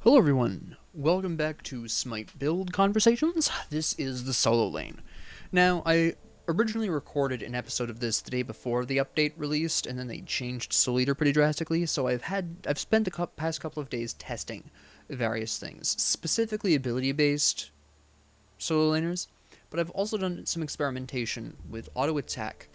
Hello everyone, welcome back to SMITE Build Conversations. This is the solo lane. Now, I originally recorded an episode of this the day before the update released, and then they changed Soul Eater pretty drastically, so I've spent the past couple of days testing various things, specifically ability-based solo laners, but I've also done some experimentation with auto-attack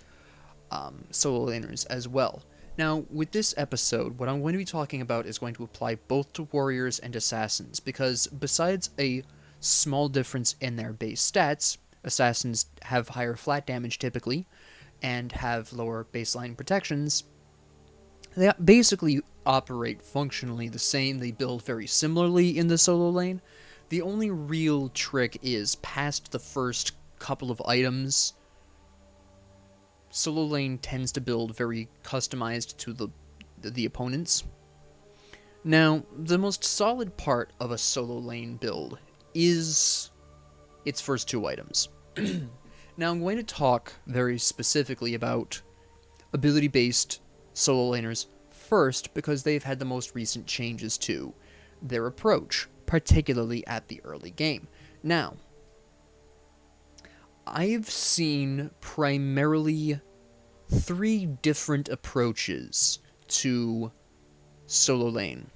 solo laners as well. Now, with this episode, what I'm going to be talking about is going to apply both to warriors and assassins, because besides a small difference in their base stats, assassins have higher flat damage typically, and have lower baseline protections. They basically operate functionally the same, they build very similarly in the solo lane. The only real trick is past the first couple of items, solo lane tends to build very customized to the opponents. Now, the most solid part of a solo lane build is its first two items. Now, I'm going to talk very specifically about ability-based solo laners first because they've had the most recent changes to their approach, particularly at the early game. Now, I've seen primarily three different approaches to solo lane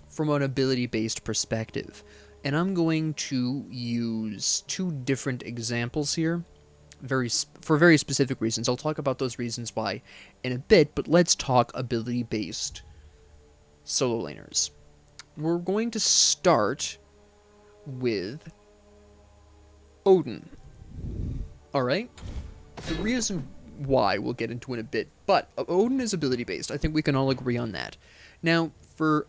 from an ability-based perspective, and I'm going to use two different examples here for very specific reasons. I'll talk about those reasons why in a bit, but let's talk ability-based solo laners. We're going to start with Odin. Alright? The reason why we'll get into in a bit, but Odin is ability-based. I think we can all agree on that. Now, for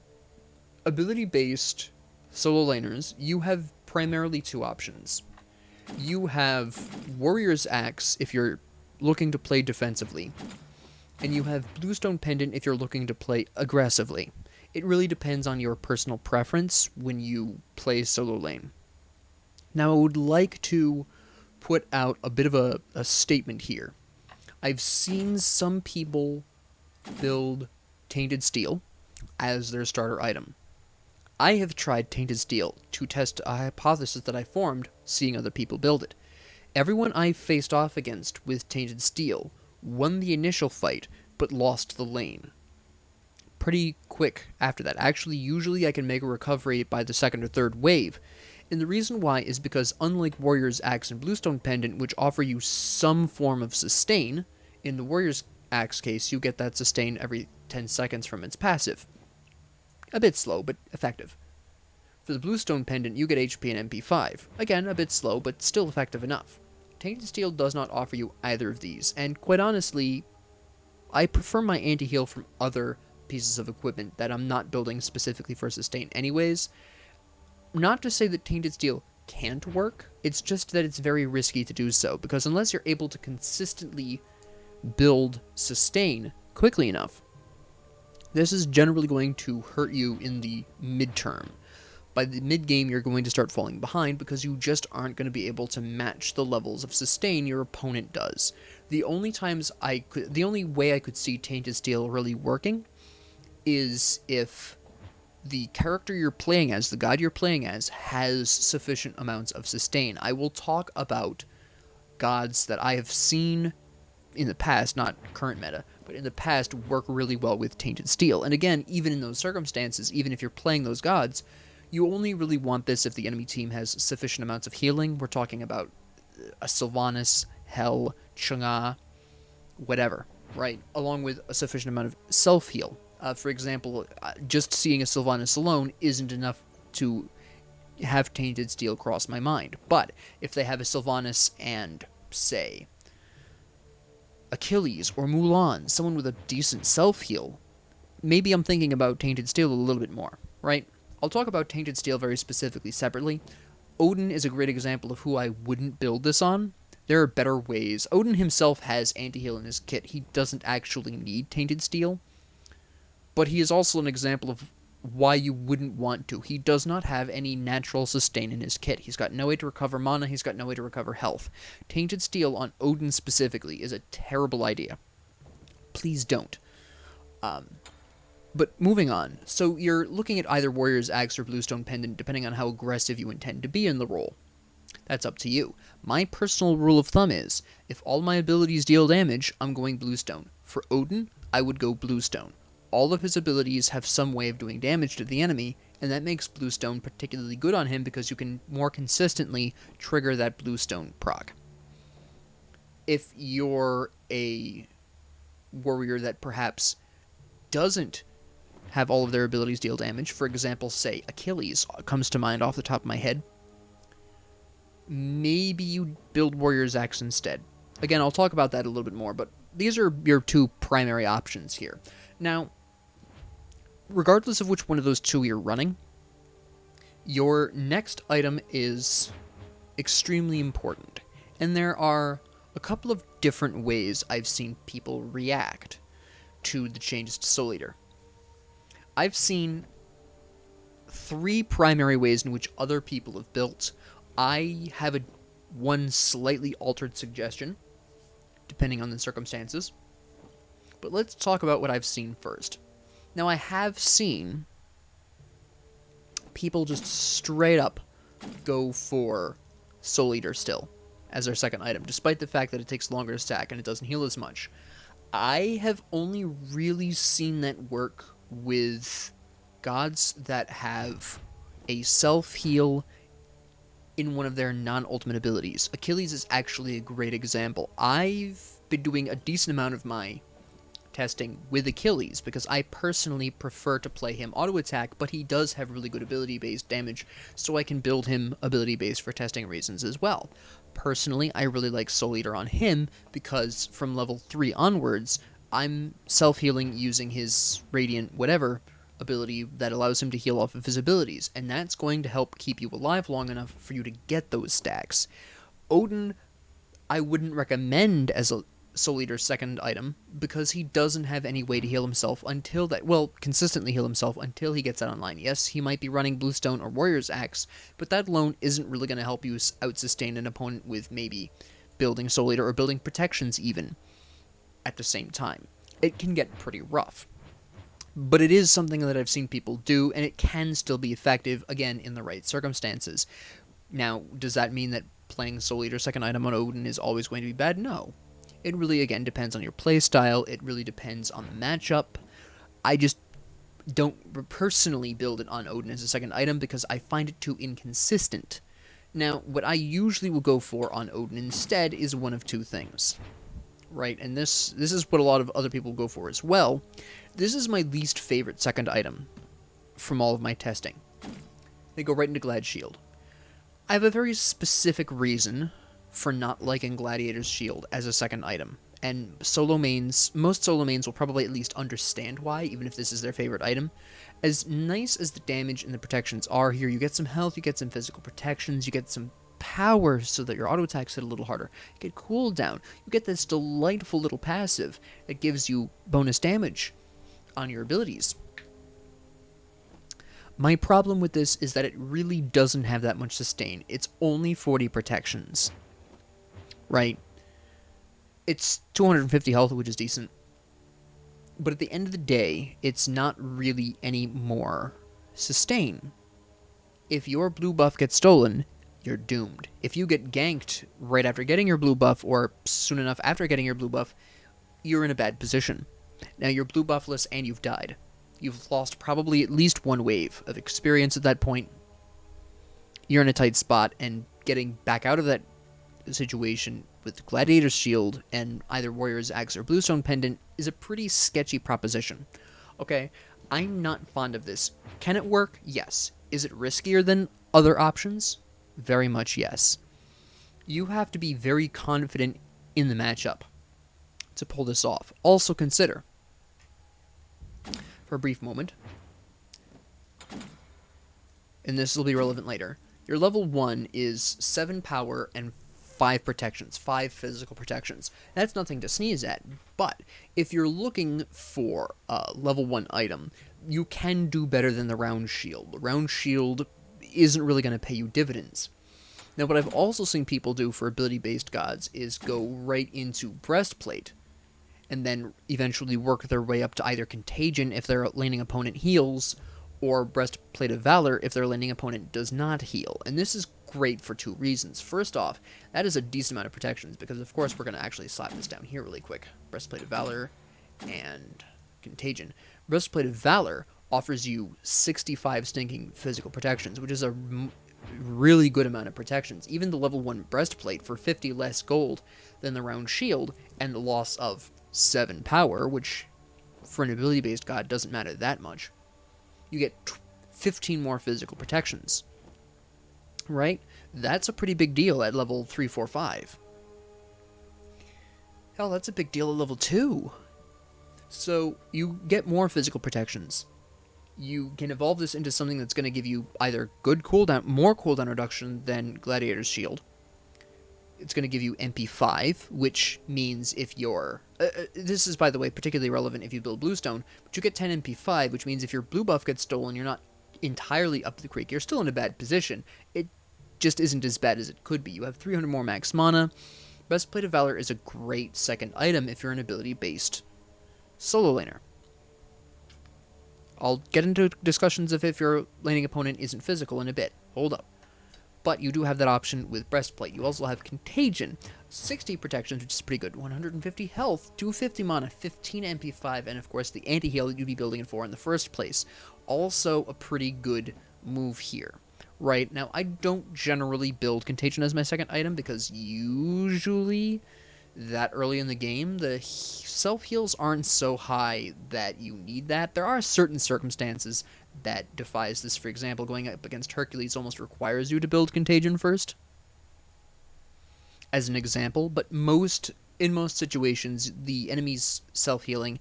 ability-based solo laners, you have primarily two options. You have Warrior's Axe if you're looking to play defensively, and you have Bluestone Pendant if you're looking to play aggressively. It really depends on your personal preference when you play solo lane. Now, I would like to put out a bit of a statement here. I've seen some people build Tainted Steel as their starter item. I have tried Tainted Steel to test a hypothesis that I formed seeing other people build it. Everyone I faced off against with Tainted Steel won the initial fight, but lost the lane pretty quick after that. Actually, usually I can make a recovery by the second or third wave. And the reason why is because unlike Warrior's Axe and Bluestone Pendant, which offer you some form of sustain, in the Warrior's Axe case, you get that sustain every 10 seconds from its passive. A bit slow, but effective. For the Bluestone Pendant, you get HP and MP5. Again, a bit slow, but still effective enough. Tainted Steel does not offer you either of these, and quite honestly, I prefer my anti-heal from other pieces of equipment that I'm not building specifically for sustain anyways. Not to say that Tainted Steel can't work, it's just that it's very risky to do so, because unless you're able to consistently build sustain quickly enough, this is generally going to hurt you in the midterm. By the mid-game, you're going to start falling behind because you just aren't going to be able to match the levels of sustain your opponent does. The only way I could see Tainted Steel really working is if the character you're playing as, the god you're playing as, has sufficient amounts of sustain. I will talk about gods that I have seen in the past, not current meta, but in the past work really well with Tainted Steel. And again, even in those circumstances, even if you're playing those gods, you only really want this if the enemy team has sufficient amounts of healing. We're talking about a Sylvanas, Hel, Chang'e, whatever, right? Along with a sufficient amount of self-heal. For example, just seeing a Sylvanas alone isn't enough to have Tainted Steel cross my mind. But if they have a Sylvanas and, say, Achilles or Mulan, someone with a decent self-heal, maybe I'm thinking about Tainted Steel a little bit more, right? I'll talk about Tainted Steel very specifically separately. Odin is a great example of who I wouldn't build this on. There are better ways. Odin himself has anti-heal in his kit. He doesn't actually need Tainted Steel. But he is also an example of why you wouldn't want to. He does not have any natural sustain in his kit. He's got no way to recover mana, he's got no way to recover health. Tainted Steel on Odin specifically is a terrible idea. Please don't. But moving on, so you're looking at either Warrior's Axe or Bluestone Pendant depending on how aggressive you intend to be in the role. That's up to you. My personal rule of thumb is, if all my abilities deal damage, I'm going Bluestone. For Odin, I would go Bluestone. All of his abilities have some way of doing damage to the enemy, and that makes Bluestone particularly good on him because you can more consistently trigger that Bluestone proc. If you're a warrior that perhaps doesn't have all of their abilities deal damage, for example, say Achilles comes to mind off the top of my head, maybe you build Warrior's Axe instead. Again, I'll talk about that a little bit more, but these are your two primary options here. Now, regardless of which one of those two you're running, your next item is extremely important. And there are a couple of different ways I've seen people react to the changes to Soul Eater. I've seen 3 primary ways in which other people have built. I have one slightly altered suggestion, depending on the circumstances. But let's talk about what I've seen first. Now, I have seen people just straight up go for Soul Eater still as their second item, despite the fact that it takes longer to stack and it doesn't heal as much. I have only really seen that work with gods that have a self-heal in one of their non-ultimate abilities. Achilles is actually a great example. I've been doing a decent amount of my testing with Achilles because I personally prefer to play him auto-attack, but he does have really good ability-based damage, so I can build him ability-based for testing reasons as well. Personally, I really like Soul Eater on him because from level 3 onwards, I'm self-healing using his Radiant whatever ability that allows him to heal off of his abilities, and that's going to help keep you alive long enough for you to get those stacks. Odin, I wouldn't recommend as a Soul Eater's second item because he doesn't have any way to heal himself until that, well, consistently heal himself until he gets that online. Yes, he might be running Bluestone or Warrior's Axe, but that alone isn't really going to help you out-sustain an opponent with maybe building Soul Eater or building protections even at the same time. It can get pretty rough. But it is something that I've seen people do, and it can still be effective, again, in the right circumstances. Now, does that mean that playing Soul Eater second item on Odin is always going to be bad? No. It really, again, depends on your playstyle. It really depends on the matchup. I just don't personally build it on Odin as a second item because I find it too inconsistent. Now, what I usually will go for on Odin instead is one of two things. Right, and this is what a lot of other people go for as well. This is my least favorite second item from all of my testing. They go right into Glad Shield. I have a very specific reason for not liking Gladiator's Shield as a second item, and most solo mains will probably at least understand why, even if this is their favorite item. As nice as the damage and the protections are here, you get some health, you get some physical protections, you get some power so that your auto attacks hit a little harder. You get cooldown. You get this delightful little passive that gives you bonus damage on your abilities. My problem with this is that it really doesn't have that much sustain. It's only 40 protections. Right? It's 250 health, which is decent. But at the end of the day, it's not really any more sustain. If your blue buff gets stolen, you're doomed. If you get ganked right after getting your blue buff, or soon enough after getting your blue buff, you're in a bad position. Now you're blue buffless and you've died. You've lost probably at least one wave of experience at that point. You're in a tight spot, and getting back out of that situation with Gladiator's Shield and either Warrior's Axe or Bluestone Pendant is a pretty sketchy proposition. Okay, I'm not fond of this. Can it work? Yes. Is it riskier than other options? Very much yes. You have to be very confident in the matchup to pull this off. Also consider, for a brief moment, and this will be relevant later, your level 1 is 7 power and 5 protections, 5 physical protections. That's nothing to sneeze at, but if you're looking for a level 1 item, you can do better than the round shield. The round shield isn't really going to pay you dividends. Now, what I've also seen people do for ability-based gods is go right into breastplate and then eventually work their way up to either Contagion if their laning opponent heals, or Breastplate of Valor if their laning opponent does not heal. And this is great for two reasons. First off, that is a decent amount of protections, because of course we're going to actually slap this down here really quick. Breastplate of Valor and Contagion. Breastplate of Valor offers you 65 stinking physical protections, which is a really good amount of protections. Even the level 1 breastplate for 50 less gold than the round shield, and the loss of 7 power, which for an ability-based god doesn't matter that much. You get 15 more physical protections. Right? That's a pretty big deal at level 3, 4, 5. Hell, that's a big deal at level 2. So, you get more physical protections. You can evolve this into something that's going to give you either good cooldown, more cooldown reduction than Gladiator's Shield. It's going to give you MP5, which means if you're... this is, by the way, particularly relevant if you build Bluestone, but you get 10 MP5, which means if your blue buff gets stolen, you're not entirely up the creek. You're still in a bad position. It just isn't as bad as it could be. You have 300 more max mana. Breastplate of Valor is a great second item if you're an ability-based solo laner. I'll get into discussions of if your laning opponent isn't physical in a bit. Hold up. But you do have that option with Breastplate. You also have Contagion, 60 protections, which is pretty good. 150 health, 250 mana, 15 MP5, and of course the anti-heal that you'd be building it for in the first place. Also a pretty good move here. Right, now I don't generally build Contagion as my second item, because usually that early in the game, the self-heals aren't so high that you need that. There are certain circumstances that defies this. For example, going up against Hercules almost requires you to build Contagion first, as an example, but in most situations, the enemy's self-healing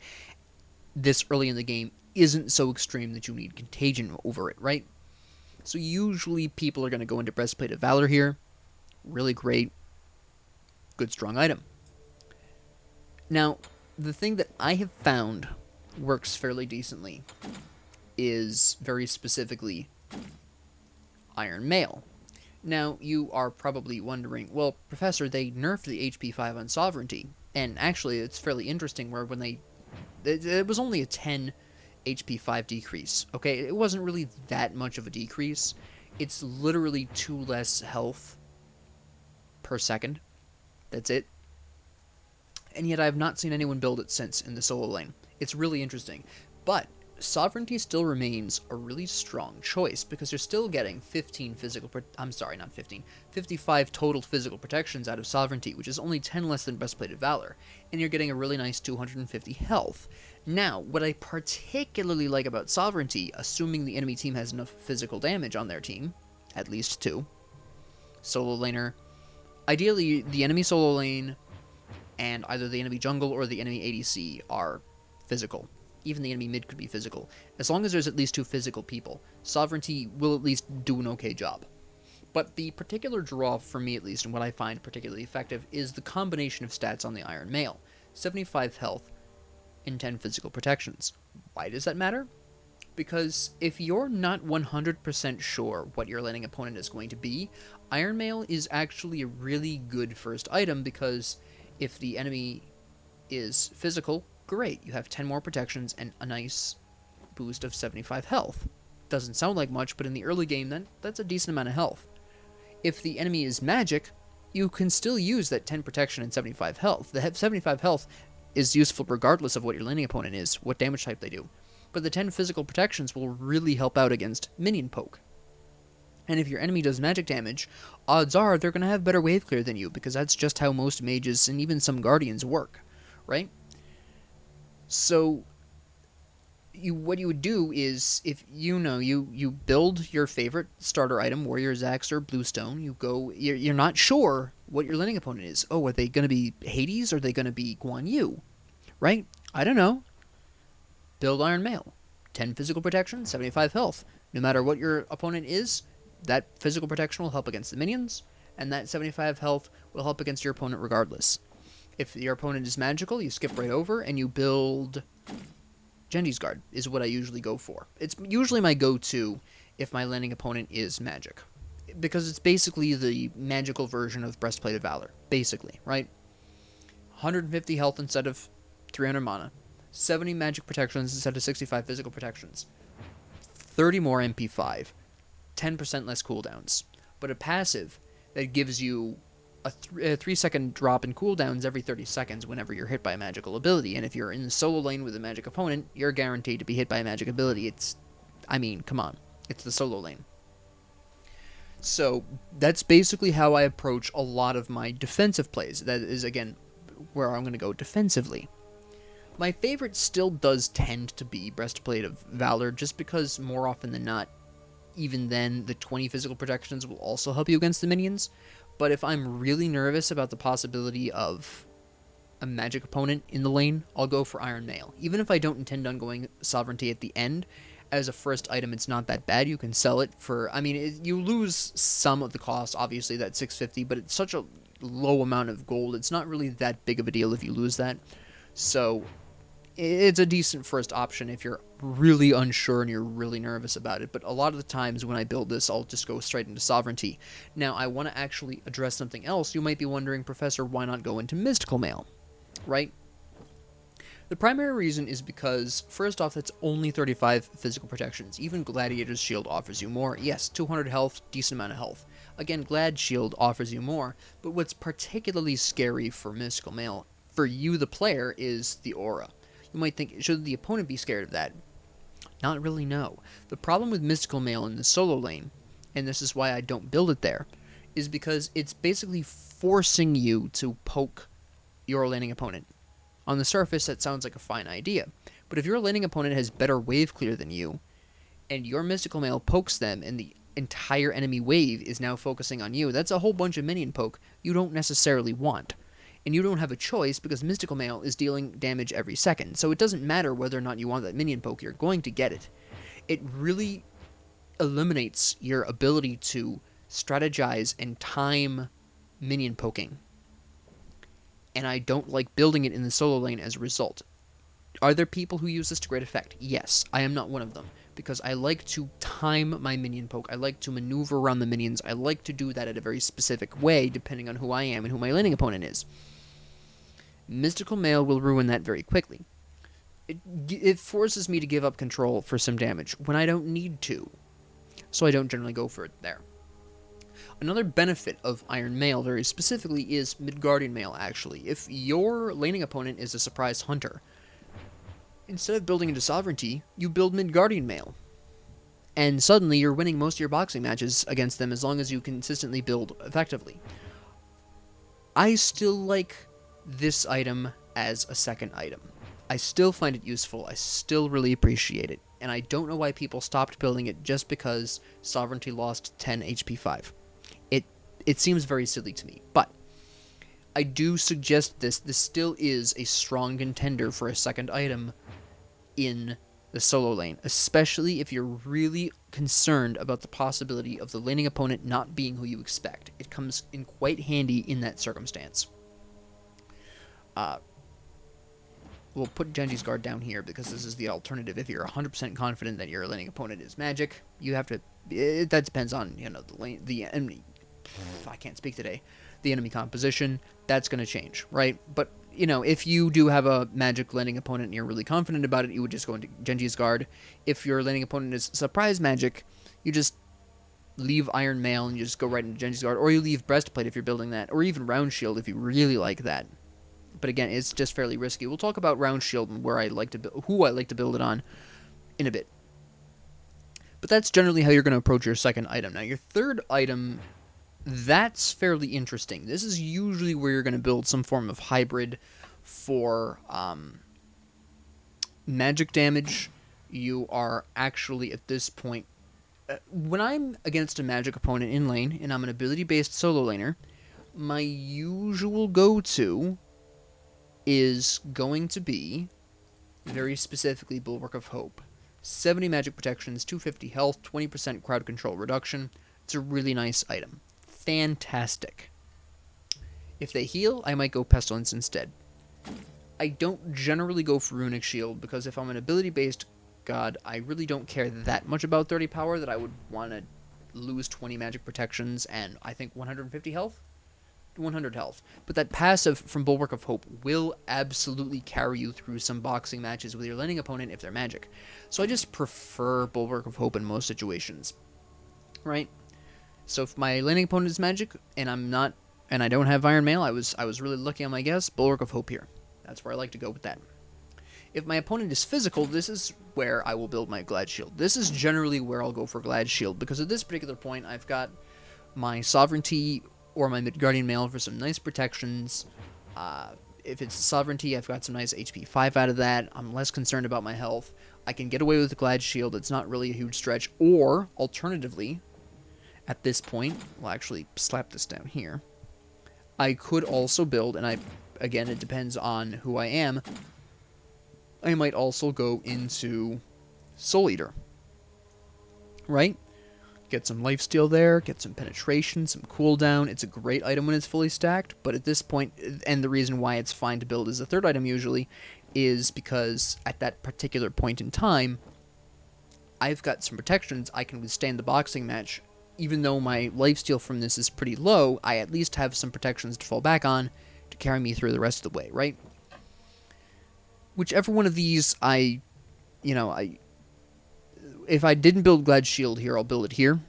this early in the game isn't so extreme that you need Contagion over it, right? So usually people are going to go into Breastplate of Valor here. Really great, good strong item. Now, the thing that I have found works fairly decently is, very specifically, Iron Mail. Now, you are probably wondering, well, Professor, they nerfed the HP 5 on Sovereignty, and actually it's fairly interesting where when it was only a 10 HP 5 decrease, okay? It wasn't really that much of a decrease. It's literally 2 less health per second. That's it. And yet I have not seen anyone build it since in the solo lane. It's really interesting. But Sovereignty still remains a really strong choice, because you're still getting 55 total physical protections out of Sovereignty, which is only 10 less than Breastplate of Valor, and you're getting a really nice 250 health. Now, what I particularly like about Sovereignty, assuming the enemy team has enough physical damage on their team, at least 2, solo laner, ideally the enemy solo lane and either the enemy jungle or the enemy ADC are physical. Even the enemy mid could be physical. As long as there's at least 2 physical people, Sovereignty will at least do an okay job. But the particular draw, for me at least, and what I find particularly effective, is the combination of stats on the Iron Mail. 75 health and 10 physical protections. Why does that matter? Because if you're not 100% sure what your laning opponent is going to be, Iron Mail is actually a really good first item, because if the enemy is physical, great, you have 10 more protections and a nice boost of 75 health. Doesn't sound like much, but in the early game, that's a decent amount of health. If the enemy is magic, you can still use that 10 protection and 75 health. The 75 health is useful regardless of what your laning opponent is, what damage type they do. But the 10 physical protections will really help out against minion poke. And if your enemy does magic damage, odds are they're going to have better wave clear than you, because that's just how most mages and even some guardians work, right? So what you would do is, if you build your favorite starter item, Warrior's Axe or Bluestone, you're not sure what your laning opponent is. Oh, are they going to be Hades, or are they going to be Guan Yu? Right? I don't know. Build Iron Mail. 10 physical protection, 75 health. No matter what your opponent is, that physical protection will help against the minions, and that 75 health will help against your opponent regardless. If your opponent is magical, you skip right over and you build Genji's Guard, is what I usually go for. It's usually my go-to if my laning opponent is magic, because it's basically the magical version of Breastplate of Valor, basically, right? 150 health instead of 300 mana, 70 magic protections instead of 65 physical protections, 30 more MP5, 10% less cooldowns, but a passive that gives you a 3-second drop in cooldowns every 30 seconds whenever you're hit by a magical ability. And if you're in the solo lane with a magic opponent, you're guaranteed to be hit by a magic ability. Come on. It's the solo lane. So that's basically how I approach a lot of my defensive plays. That is, again, where I'm going to go defensively. My favorite still does tend to be Breastplate of Valor, just because more often than not, even then, the 20 physical protections will also help you against the minions. But if I'm really nervous about the possibility of a magic opponent in the lane, I'll go for Iron Mail. Even if I don't intend on going Sovereignty at the end, as a first item, it's not that bad. You can sell it for, you lose some of the cost, obviously, that 650, but it's such a low amount of gold, it's not really that big of a deal if you lose that. So it's a decent first option if you're really unsure and you're really nervous about it. But a lot of the times when I build this, I'll just go straight into Sovereignty. Now, I want to actually address something else. You might be wondering, Professor, why not go into Mystical Mail, right? The primary reason is because, first off, that's only 35 physical protections. Even Gladiator's Shield offers you more. Yes, 200 health, decent amount of health. Again, Glad Shield offers you more, but what's particularly scary for Mystical Mail, for you, the player, is the aura. You might think, should the opponent be scared of that? Not really, no. The problem with Mystical Mail in the solo lane, and this is why I don't build it there, is because it's basically forcing you to poke your laning opponent. On the surface, that sounds like a fine idea, but if your laning opponent has better wave clear than you, and your Mystical Mail pokes them, and the entire enemy wave is now focusing on you, that's a whole bunch of minion poke you don't necessarily want. And you don't have a choice because Mystical Mail is dealing damage every second. So it doesn't matter whether or not you want that minion poke, you're going to get it. It really eliminates your ability to strategize and time minion poking. And I don't like building it in the solo lane as a result. Are there people who use this to great effect? Yes, I am not one of them. Because I like to time my minion poke. I like to maneuver around the minions. I like to do that in a very specific way, depending on who I am and who my laning opponent is. Mystical Mail will ruin that very quickly. It forces me to give up control for some damage when I don't need to. So I don't generally go for it there. Another benefit of Iron Mail, very specifically, is Midgardian Mail, actually. If your laning opponent is a surprise hunter, instead of building into Sovereignty, you build Midgardian Mail. And suddenly you're winning most of your boxing matches against them as long as you consistently build effectively. I still like this item as a second item. I still find it useful. I still really appreciate it. And I don't know why people stopped building it just because Sovereignty lost 10 HP 5. It seems very silly to me. But I do suggest this. This still is a strong contender for a second item in the solo lane, especially if you're really concerned about the possibility of the laning opponent not being who you expect. It comes in quite handy in that circumstance. We'll put Genji's Guard down here because this is the alternative. If you're 100% confident that your laning opponent is magic, you have to. That depends on the enemy. I can't speak today. The enemy composition. That's going to change, right? But if you do have a magic laning opponent and you're really confident about it, you would just go into Genji's Guard. If your laning opponent is surprise magic, you just leave Iron Mail and you just go right into Genji's Guard, or you leave Breastplate if you're building that, or even Round Shield if you really like that. But again, it's just fairly risky. We'll talk about Round Shield and who I like to build it on in a bit. But that's generally how you're going to approach your second item. Now, your third item, that's fairly interesting. This is usually where you're going to build some form of hybrid for magic damage. You are actually, at this point, when I'm against a magic opponent in lane, and I'm an ability-based solo laner, my usual go-to is going to be, very specifically, Bulwark of Hope. 70 magic protections, 250 health, 20% crowd control reduction. It's a really nice item. Fantastic. If they heal, I might go Pestilence instead. I don't generally go for Runic Shield, because if I'm an ability-based god, I really don't care that much about 30 power that I would want to lose 20 magic protections and, I think, 150 health. 100 health. But that passive from Bulwark of Hope will absolutely carry you through some boxing matches with your landing opponent if they're magic. So I just prefer Bulwark of Hope in most situations. Right? So if my landing opponent is magic and I don't have Iron Mail, I was really lucky on my guess. Bulwark of Hope here. That's where I like to go with that. If my opponent is physical, this is where I will build my Glad Shield. This is generally where I'll go for Glad Shield, because at this particular point, I've got my Sovereignty or my Midgardian Mail for some nice protections. If it's Sovereignty, I've got some nice HP 5 out of that. I'm less concerned about my health. I can get away with the Glad Shield. It's not really a huge stretch. Or, alternatively, at this point, we'll actually slap this down here. I could also build, and again, it depends on who I am, I might also go into Soul Eater. Right? Get some lifesteal there, get some penetration, some cooldown. It's a great item when it's fully stacked, but at this point, and the reason why it's fine to build as a third item usually, is because at that particular point in time, I've got some protections. I can withstand the boxing match. Even though my lifesteal from this is pretty low, I at least have some protections to fall back on to carry me through the rest of the way, right? Whichever one of these if I didn't build Glad Shield here, I'll build it here.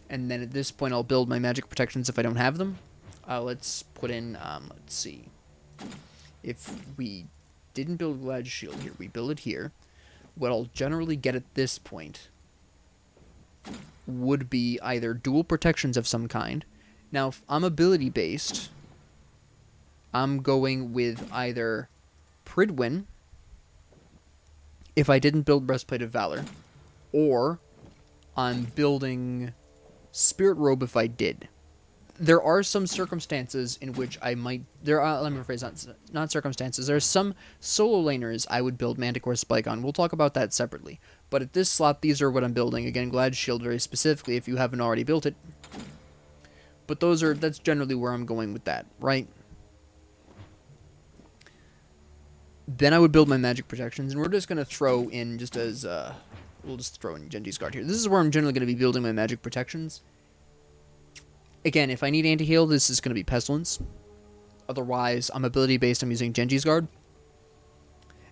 And then at this point, I'll build my magic protections if I don't have them. Let's put in, let's see. If we didn't build Glad Shield here, we build it here. What I'll generally get at this point would be either dual protections of some kind. Now, if I'm ability-based, I'm going with either Pridwin, if I didn't build Breastplate of Valor, or I'm building Spirit Robe if I did. There are some circumstances in which I might... let me rephrase, not circumstances. There are some solo laners I would build Manticore Spike on. We'll talk about that separately. But at this slot, these are what I'm building. Again, Glad Shield very specifically if you haven't already built it. But that's generally where I'm going with that, right? Then I would build my magic protections, and we're just going to throw in, just as, we'll just throw in Genji's Guard here. This is where I'm generally going to be building my magic protections. Again, if I need anti-heal, this is going to be Pestilence. Otherwise, I'm ability-based, I'm using Genji's Guard.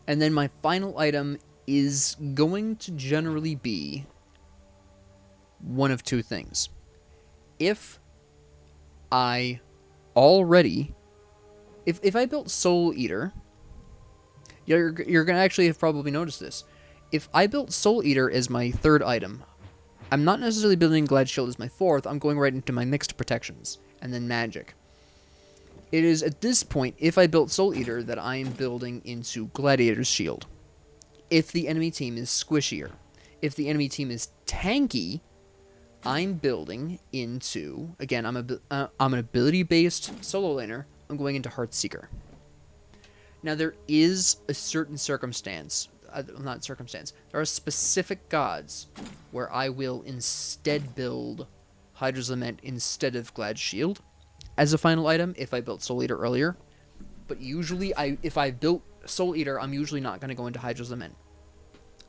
And then my final item is going to generally be one of two things. If I built Soul Eater... You're going to actually have probably noticed this. If I built Soul Eater as my third item, I'm not necessarily building Glad Shield as my fourth. I'm going right into my mixed protections, and then magic. It is at this point, if I built Soul Eater, that I am building into Gladiator's Shield. If the enemy team is squishier. If the enemy team is tanky, I'm building into... Again, I'm an ability-based solo laner. I'm going into Heartseeker. Now, there is a certain circumstance, there are specific gods where I will instead build Hydra's Lament instead of Glad Shield as a final item if I built Soul Eater earlier. But usually, if I built Soul Eater, I'm usually not going to go into Hydra's Lament.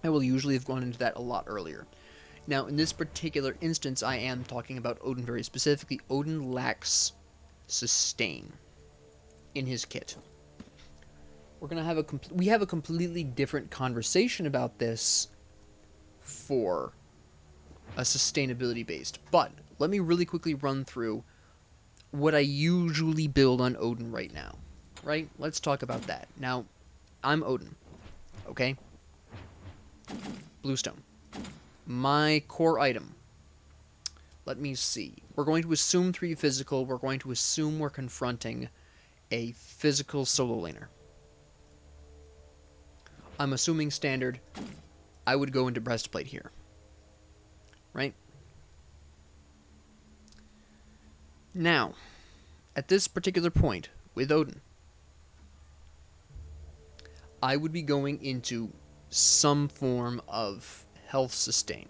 I will usually have gone into that a lot earlier. Now, in this particular instance, I am talking about Odin very specifically. Odin lacks sustain in his kit. We have a completely different conversation about this for a sustainability based. But let me really quickly run through what I usually build on Odin right now. Right? Let's talk about that. Now, I'm Odin. Okay? Bluestone. My core item. Let me see. We're going to assume 3 physical. We're going to assume we're confronting a physical solo laner. I'm assuming standard. I would go into Breastplate here. Right? Now, at this particular point, with Odin, I would be going into some form of health sustain.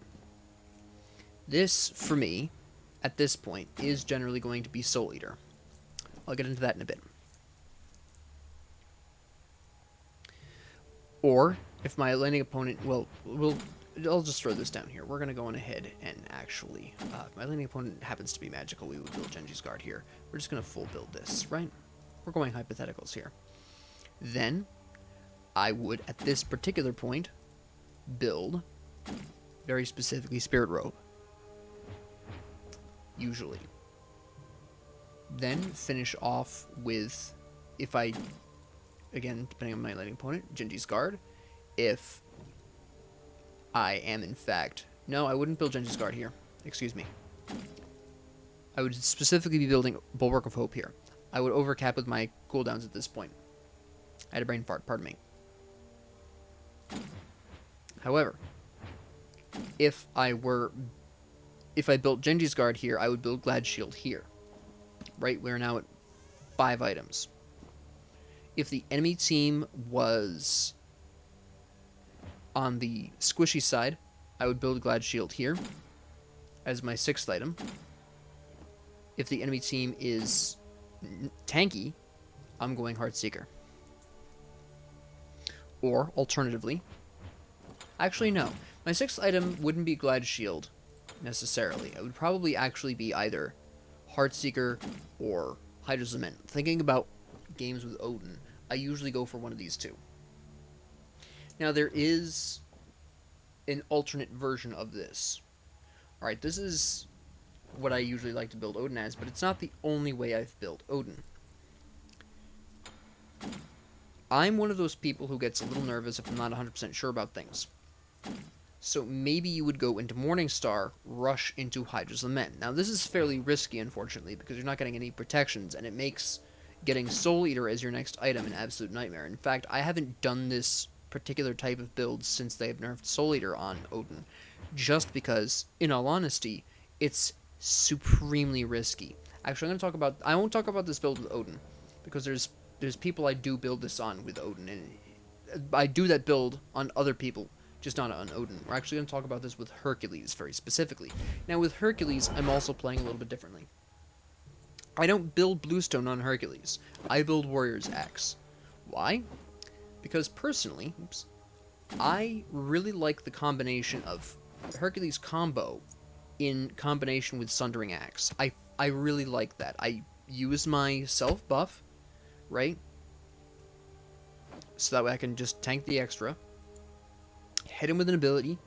This, for me, at this point, is generally going to be Soul Eater. I'll get into that in a bit. Or, if my landing opponent... Well, I'll just throw this down here. We're going to go on ahead and actually, if my landing opponent happens to be magical, we would build Genji's Guard here. We're just going to full build this, right? We're going hypotheticals here. Then, I would, at this particular point, build, very specifically, Spirit Robe. Usually. Then, finish off with, if I, again, depending on my landing opponent, Genji's Guard. If I am, in fact... No, I wouldn't build Genji's Guard here. Excuse me. I would specifically be building Bulwark of Hope here. I would overcap with my cooldowns at this point. I had a brain fart, pardon me. However, if I built Genji's Guard here, I would build Glad Shield here. Right, we're now at 5 items. If the enemy team was on the squishy side, I would build Glad Shield here as my 6th item. If the enemy team is tanky, I'm going Heartseeker. Or, alternatively... Actually, no. My 6th item wouldn't be Glad Shield, necessarily. It would probably actually be either Heartseeker or Hydra's Lament. Thinking about games with Odin, I usually go for one of these two. Now, there is an alternate version of this. Alright, this is what I usually like to build Odin as, but it's not the only way I've built Odin. I'm one of those people who gets a little nervous if I'm not 100% sure about things. So maybe you would go into Morningstar, rush into Hydra's Lament. Now, this is fairly risky, unfortunately, because you're not getting any protections, and it makes getting Soul Eater as your next item an absolute nightmare. In fact, I haven't done this particular type of build since they've nerfed Soul Eater on Odin, just because, in all honesty, it's supremely risky. Actually, I won't talk about this build with Odin, because there's people I do build this on with Odin, and I do that build on other people, just not on Odin. We're actually going to talk about this with Hercules very specifically. Now, with Hercules, I'm also playing a little bit differently. I don't build Bluestone on Hercules. I build Warrior's Axe. Why? Because personally, I really like the combination of Hercules combo in combination with Sundering Axe. I really like that. I use my self buff, right? So that way I can just tank the extra, hit him with an ability,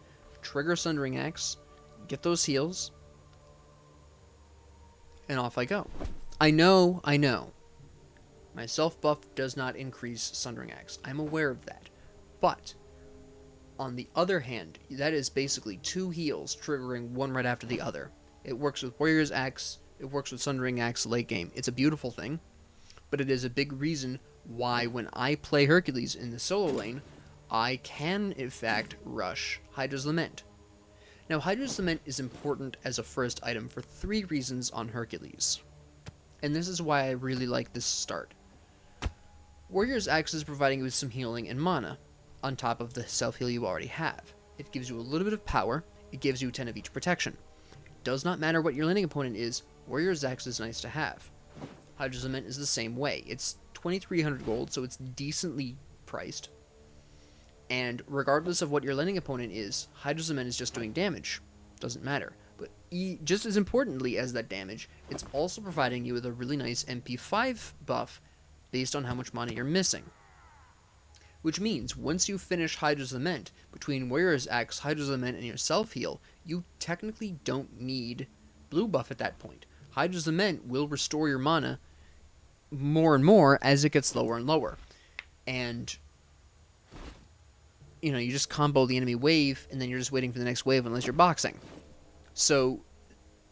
trigger Sundering Axe, get those heals, and off I go. I know. My self-buff does not increase Sundering Axe. I'm aware of that. But, on the other hand, that is basically 2 heals triggering one right after the other. It works with Warrior's Axe, it works with Sundering Axe late game. It's a beautiful thing, but it is a big reason why when I play Hercules in the solo lane, I can, in fact, rush Hydra's Lament. Now, Hydra's Lament is important as a first item for 3 reasons on Hercules. And this is why I really like this start. Warrior's Axe is providing you with some healing and mana, on top of the self-heal you already have. It gives you a little bit of power, it gives you 10 of each protection. It does not matter what your landing opponent is, Warrior's Axe is nice to have. Hydra's Lament is the same way. It's 2,300 gold, so it's decently priced. And regardless of what your landing opponent is, Hydra's Lament is just doing damage. Doesn't matter. But just as importantly as that damage, it's also providing you with a really nice MP5 buff based on how much mana you're missing. Which means, once you finish Hydra's Lament, between Warrior's Axe, Hydra's Lament, and your self-heal, you technically don't need blue buff at that point. Hydra's Lament will restore your mana more and more as it gets lower and lower. And you just combo the enemy wave, and then you're just waiting for the next wave unless you're boxing. So,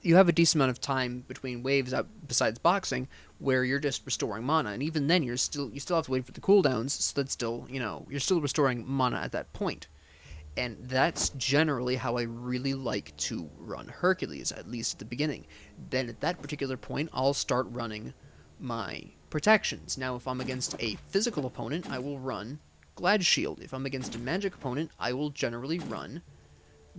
you have a decent amount of time between waves besides boxing, where you're just restoring mana, and even then you still have to wait for the cooldowns, so that's still, you're still restoring mana at that point. And that's generally how I really like to run Hercules, at least at the beginning. Then at that particular point, I'll start running my protections. Now, if I'm against a physical opponent, I will run Glad Shield. If I'm against a magic opponent, I will generally run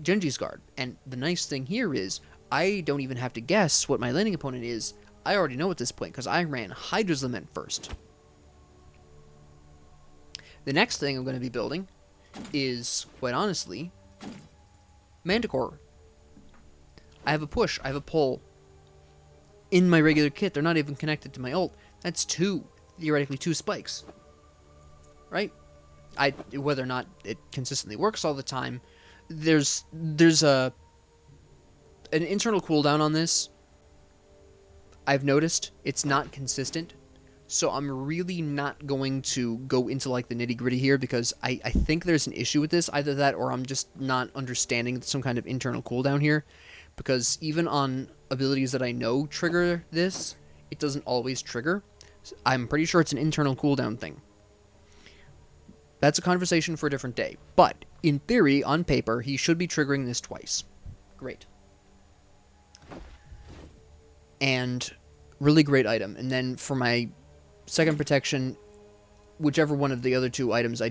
Genji's Guard. And the nice thing here is, I don't even have to guess what my landing opponent is. I already know at this point, because I ran Hydra's Lament first. The next thing I'm going to be building is, quite honestly, Manticore. I have a push, I have a pull. In my regular kit, they're not even connected to my ult. That's theoretically two spikes. Right? Whether or not it consistently works all the time, there's an internal cooldown on this. I've noticed it's not consistent, so I'm really not going to go into like the nitty gritty here because I think there's an issue with this. Either that or I'm just not understanding some kind of internal cooldown here, because even on abilities that I know trigger this, it doesn't always trigger. I'm pretty sure it's an internal cooldown thing. That's a conversation for a different day. But in theory, on paper, he should be triggering this twice. Great. And really great item. And then for my second protection, whichever one of the other two items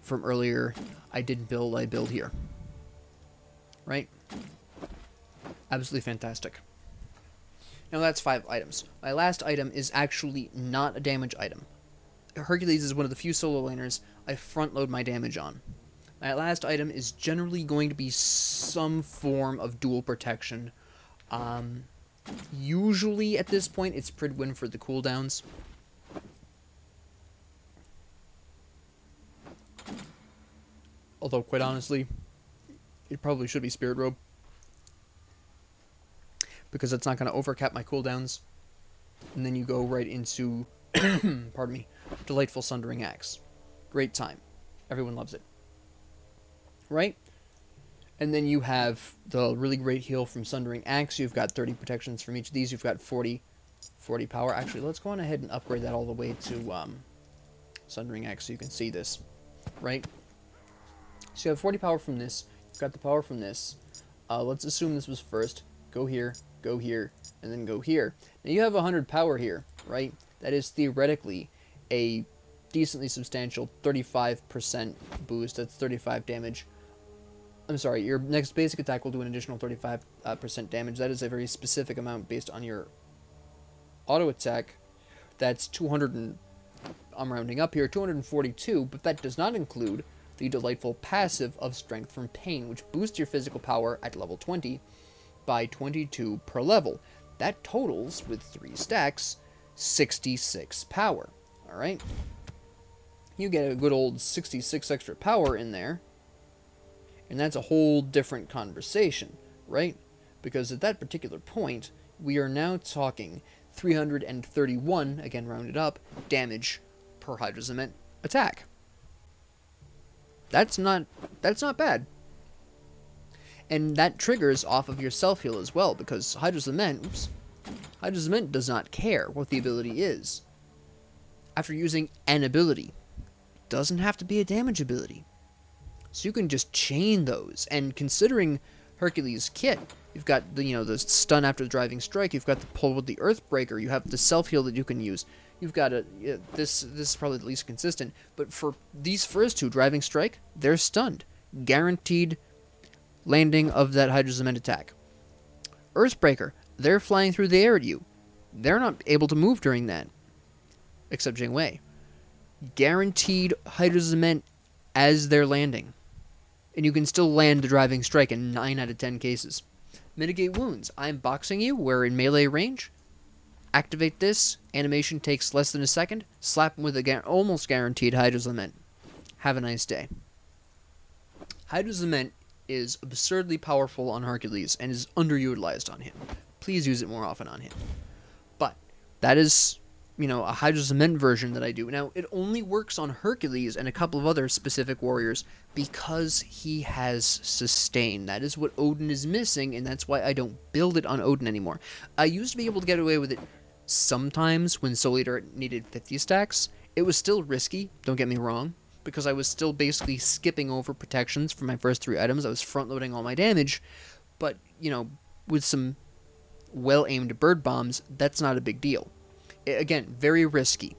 from earlier I didn't build, I build here. Right? Absolutely fantastic. Now that's 5 items. My last item is actually not a damage item. Hercules is one of the few solo laners I front load my damage on. My last item is generally going to be some form of dual protection. Usually at this point it's Pridwin for the cooldowns. Although quite honestly, it probably should be Spirit Robe, because it's not going to overcap my cooldowns. And then you go right into, pardon me, Delightful Sundering Axe. Great time. Everyone loves it. Right? And then you have the really great heal from Sundering Axe. You've got 30 protections from each of these. You've got 40 power. Actually, let's go on ahead and upgrade that all the way to Sundering Axe so you can see this. Right? So you have 40 power from this. You've got the power from this. Let's assume this was first. Go here, and then go here. Now you have 100 power here, right? That is theoretically a decently substantial 35% boost. That's 35 damage. I'm sorry, your next basic attack will do an additional 35% damage. That is a very specific amount based on your auto attack. That's 200 and, I'm rounding up here, 242, but that does not include the delightful passive of Strength from Pain, which boosts your physical power at level 20 by 22 per level. That totals, with 3 stacks, 66 power. Alright? You get a good old 66 extra power in there, and that's a whole different conversation, right? Because at that particular point, we are now talking 331, again rounded up, damage per Hydro attack. That's not bad. And that triggers off of your self-heal as well, because Hydro Cement does not care what the ability is. After using an ability, doesn't have to be a damage ability. So you can just chain those. And considering Hercules' kit, you've got the stun after the driving strike, you've got the pull with the Earthbreaker, you have the self-heal that you can use. You've got this is probably the least consistent, but for these first two, driving strike, they're stunned. Guaranteed landing of that Hydro Cement attack. Earthbreaker, they're flying through the air at you. They're not able to move during that. Except Jing Wei. Guaranteed Hydro Cement as they're landing. And you can still land the driving strike in 9 out of 10 cases. Mitigate wounds. I'm boxing you, we're in melee range. Activate this. Animation takes less than a second. Slap him with a almost guaranteed Hydro Cement. Have a nice day. Hydro Cement is absurdly powerful on Hercules and is underutilized on him. Please use it more often on him. But that is, a Hydro Cement version that I do. Now, it only works on Hercules and a couple of other specific warriors because he has sustain. That is what Odin is missing, and that's why I don't build it on Odin anymore. I used to be able to get away with it sometimes when Soul Eater needed 50 stacks. It was still risky, don't get me wrong, because I was still basically skipping over protections for my first 3 items. I was front-loading all my damage, but, with some well-aimed bird bombs, that's not a big deal. Again, very risky.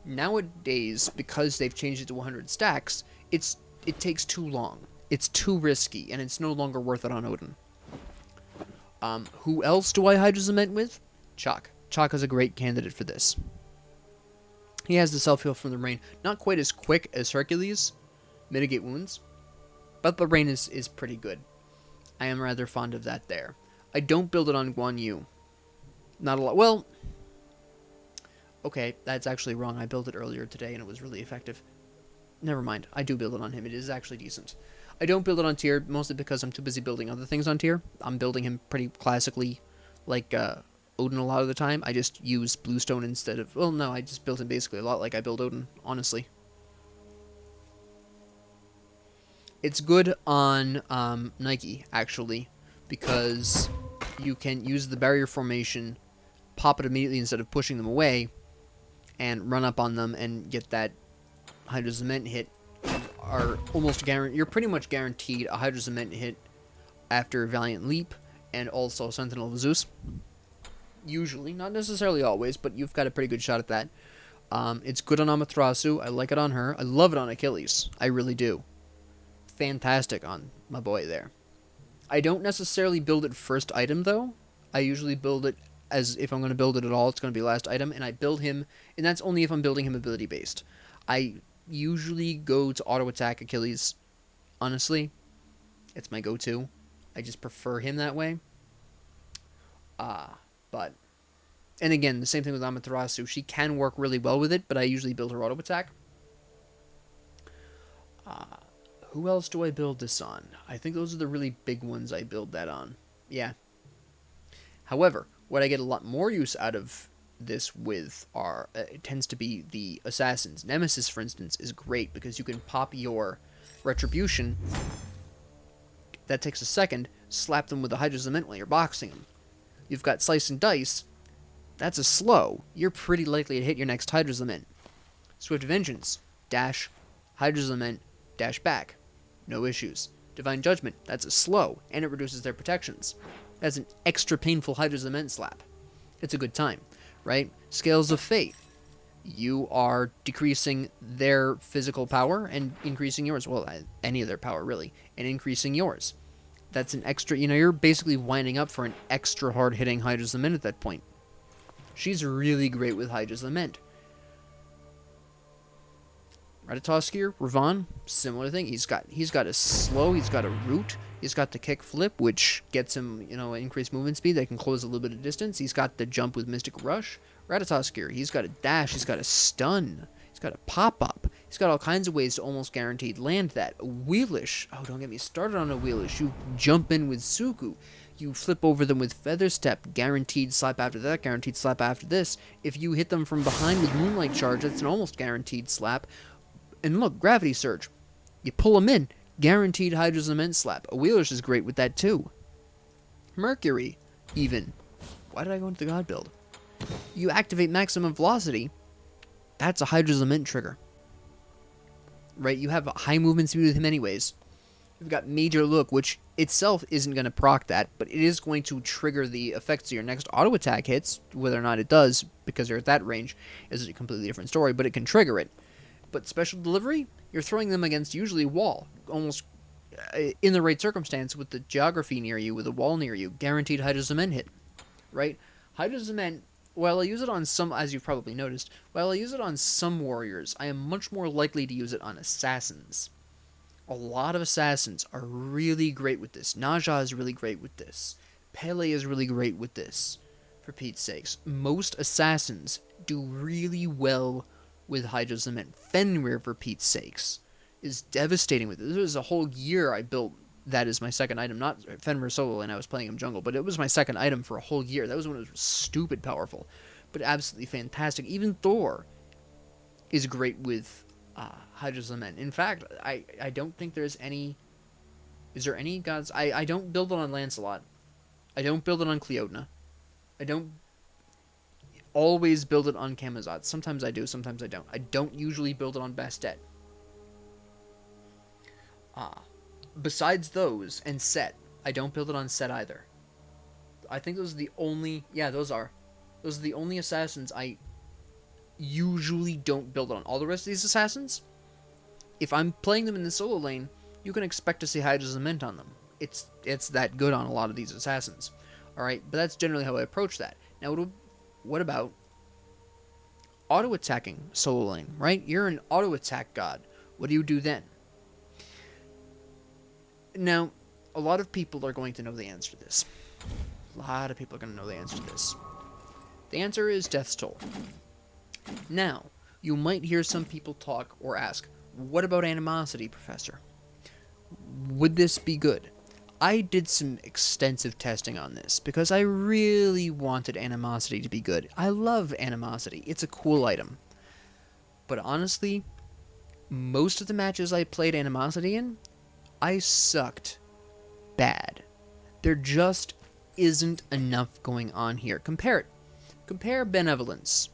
Nowadays, because they've changed it to 100 stacks, it takes too long. It's too risky, and it's no longer worth it on Odin. Who else do I Hydro Cement with? Chalk. Chalk is a great candidate for this. He has the self-heal from the rain. Not quite as quick as Hercules. Mitigate wounds. But the rain is pretty good. I am rather fond of that there. I don't build it on Guan Yu. Not a lot. Well, okay, that's actually wrong. I built it earlier today and it was really effective. Never mind. I do build it on him. It is actually decent. I don't build it on tier, mostly because I'm too busy building other things on tier. I'm building him pretty classically, like Odin a lot of the time. I just use bluestone instead of... Well, no, I just build him basically a lot like I build Odin, honestly. It's good on Nike, actually, because you can use the barrier formation, pop it immediately instead of pushing them away, and run up on them and get that Hydro Cement hit. Are almost guaranteed. You're pretty much guaranteed a Hydro Cement hit after Valiant Leap and also Sentinel of Zeus. Usually, not necessarily always, but you've got a pretty good shot at that. It's good on Amaterasu. I like it on her. I love it on Achilles. I really do. Fantastic on my boy there. I don't necessarily build it first item, though. I usually build it as if I'm going to build it at all, it's going to be last item, and I build him, and that's only if I'm building him ability-based. I usually go to auto-attack Achilles. Honestly, it's my go-to. I just prefer him that way. But... And again, the same thing with Amaterasu. She can work really well with it, but I usually build her auto-attack. Who else do I build this on? I think those are the really big ones I build that on. Yeah. However, what I get a lot more use out of this with are it tends to be the assassins. Nemesis, for instance, is great because you can pop your Retribution. That takes a second. Slap them with a Hydro Cement while you're boxing them. You've got Slice and Dice. That's a slow. You're pretty likely to hit your next Hydro Cement. Swift Vengeance. Dash. Hydro Cement. Dash back. No issues. Divine Judgment. That's a slow, and it reduces their protections. That's an extra painful Hydro Cement slap. It's a good time, right? Scales of Fate. You are decreasing their physical power and increasing yours. Well, any of their power, really. And increasing yours. That's an extra... you're basically winding up for an extra hard-hitting Hydro Cement at that point. She's really great with Hydro Cement. Ratatoskir, Ravan, similar thing. He's got a slow, he's got a root, he's got the kick flip, which gets him, increased movement speed that can close a little bit of distance. He's got the jump with Mystic Rush. Ratatoskir, he's got a dash, he's got a stun, he's got a pop-up. He's got all kinds of ways to almost guaranteed land that. A Wheelish, oh, don't get me started on a Wheelish. You jump in with Suku. You flip over them with Feather Step, guaranteed slap after that, guaranteed slap after this. If you hit them from behind with Moonlight Charge, that's an almost guaranteed slap. And look, Gravity Surge. You pull them in, guaranteed Hydro Cement slap. A Wheelish is great with that too. Mercury, even. Why did I go into the God build? You activate Maximum Velocity, that's a Hydro Cement trigger. Right, you have a high movement speed with him anyways. You've got Major Look, which itself isn't going to proc that, but it is going to trigger the effects of your next auto attack hits. Whether or not it does, because you're at that range, is a completely different story, but it can trigger it. But Special Delivery, you're throwing them against usually wall, almost in the right circumstance with the geography near you, with a wall near you, guaranteed Hydro Cement hit, right? Hydro Cement, while I use it on some, as you've probably noticed, while I use it on some warriors, I am much more likely to use it on assassins. A lot of assassins are really great with this. Naja is really great with this. Pele is really great with this, for Pete's sakes. Most assassins do really well with Hydro Cement. Fenrir, for Pete's sakes, is devastating with it. This was a whole year I built that as my second item. Not Fenrir solo, and I was playing him jungle, but it was my second item for a whole year. That was when it was stupid powerful, but absolutely fantastic. Even Thor is great with Hydro Cement. In fact, I don't think there's any... Is there any gods? I don't build it on Lancelot. I don't build it on Cleodna. I don't always build it on Camazotz. Sometimes I do, sometimes I don't. I don't usually build it on Bastet. Besides those, and Set, I don't build it on Set either. I think those are the only... Yeah, those are. Those are the only assassins I usually don't build it on. All the rest of these assassins, if I'm playing them in the solo lane, you can expect to see Hydro Cement on them. It's that good on a lot of these assassins. Alright, but that's generally how I approach that. Now, what about auto-attacking solo lane, right? You're an auto-attack god. What do you do then? Now, a lot of people are going to know the answer to this. A lot of people are going to know the answer to this. The answer is Death's Toll. Now, you might hear some people talk or ask, what about animosity, Professor? Would this be good? I did some extensive testing on this because I really wanted animosity to be good. I love animosity. It's a cool item. But honestly, most of the matches I played animosity in, I sucked bad. There just isn't enough going on here. Compare it. Compare benevolence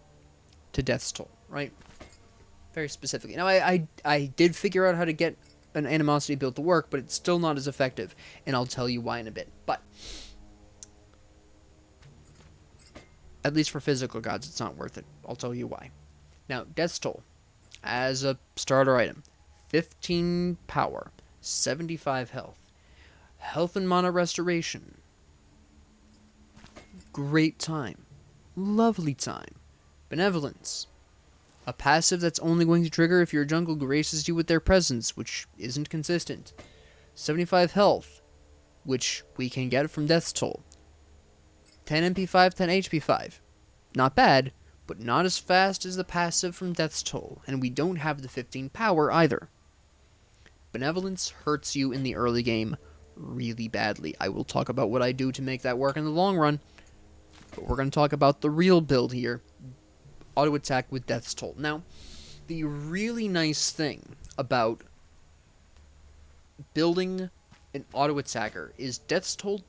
to Death's Toll, right? Very specifically. Now, I did figure out how to get an animosity build to work, but it's still not as effective, and I'll tell you why in a bit. But at least for physical gods, it's not worth it. I'll tell you why. Now, Death's Toll, as a starter item, 15 power, 75 health, health and mana restoration, great time, lovely time, benevolence, a passive that's only going to trigger if your jungle graces you with their presence, which isn't consistent. 75 health, which we can get from Death's Toll. 10 MP5, 10 HP5. Not bad, but not as fast as the passive from Death's Toll, and we don't have the 15 power either. Benevolence hurts you in the early game really badly. I will talk about what I do to make that work in the long run, but we're going to talk about the real build here. Auto attack with Death's Toll. Now, the really nice thing about building an auto attacker is Death's Toll.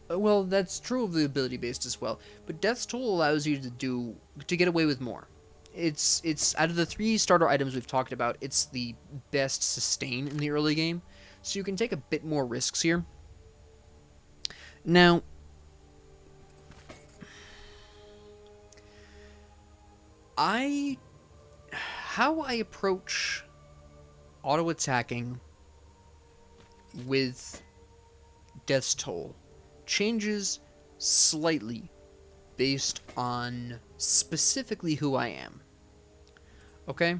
Well, that's true of the ability based as well, but Death's Toll allows you to get away with more. It's out of the 3 starter items we've talked about, it's the best sustain in the early game, so you can take a bit more risks here. Now, how I approach auto attacking with Death's Toll changes slightly based on specifically who I am. Okay?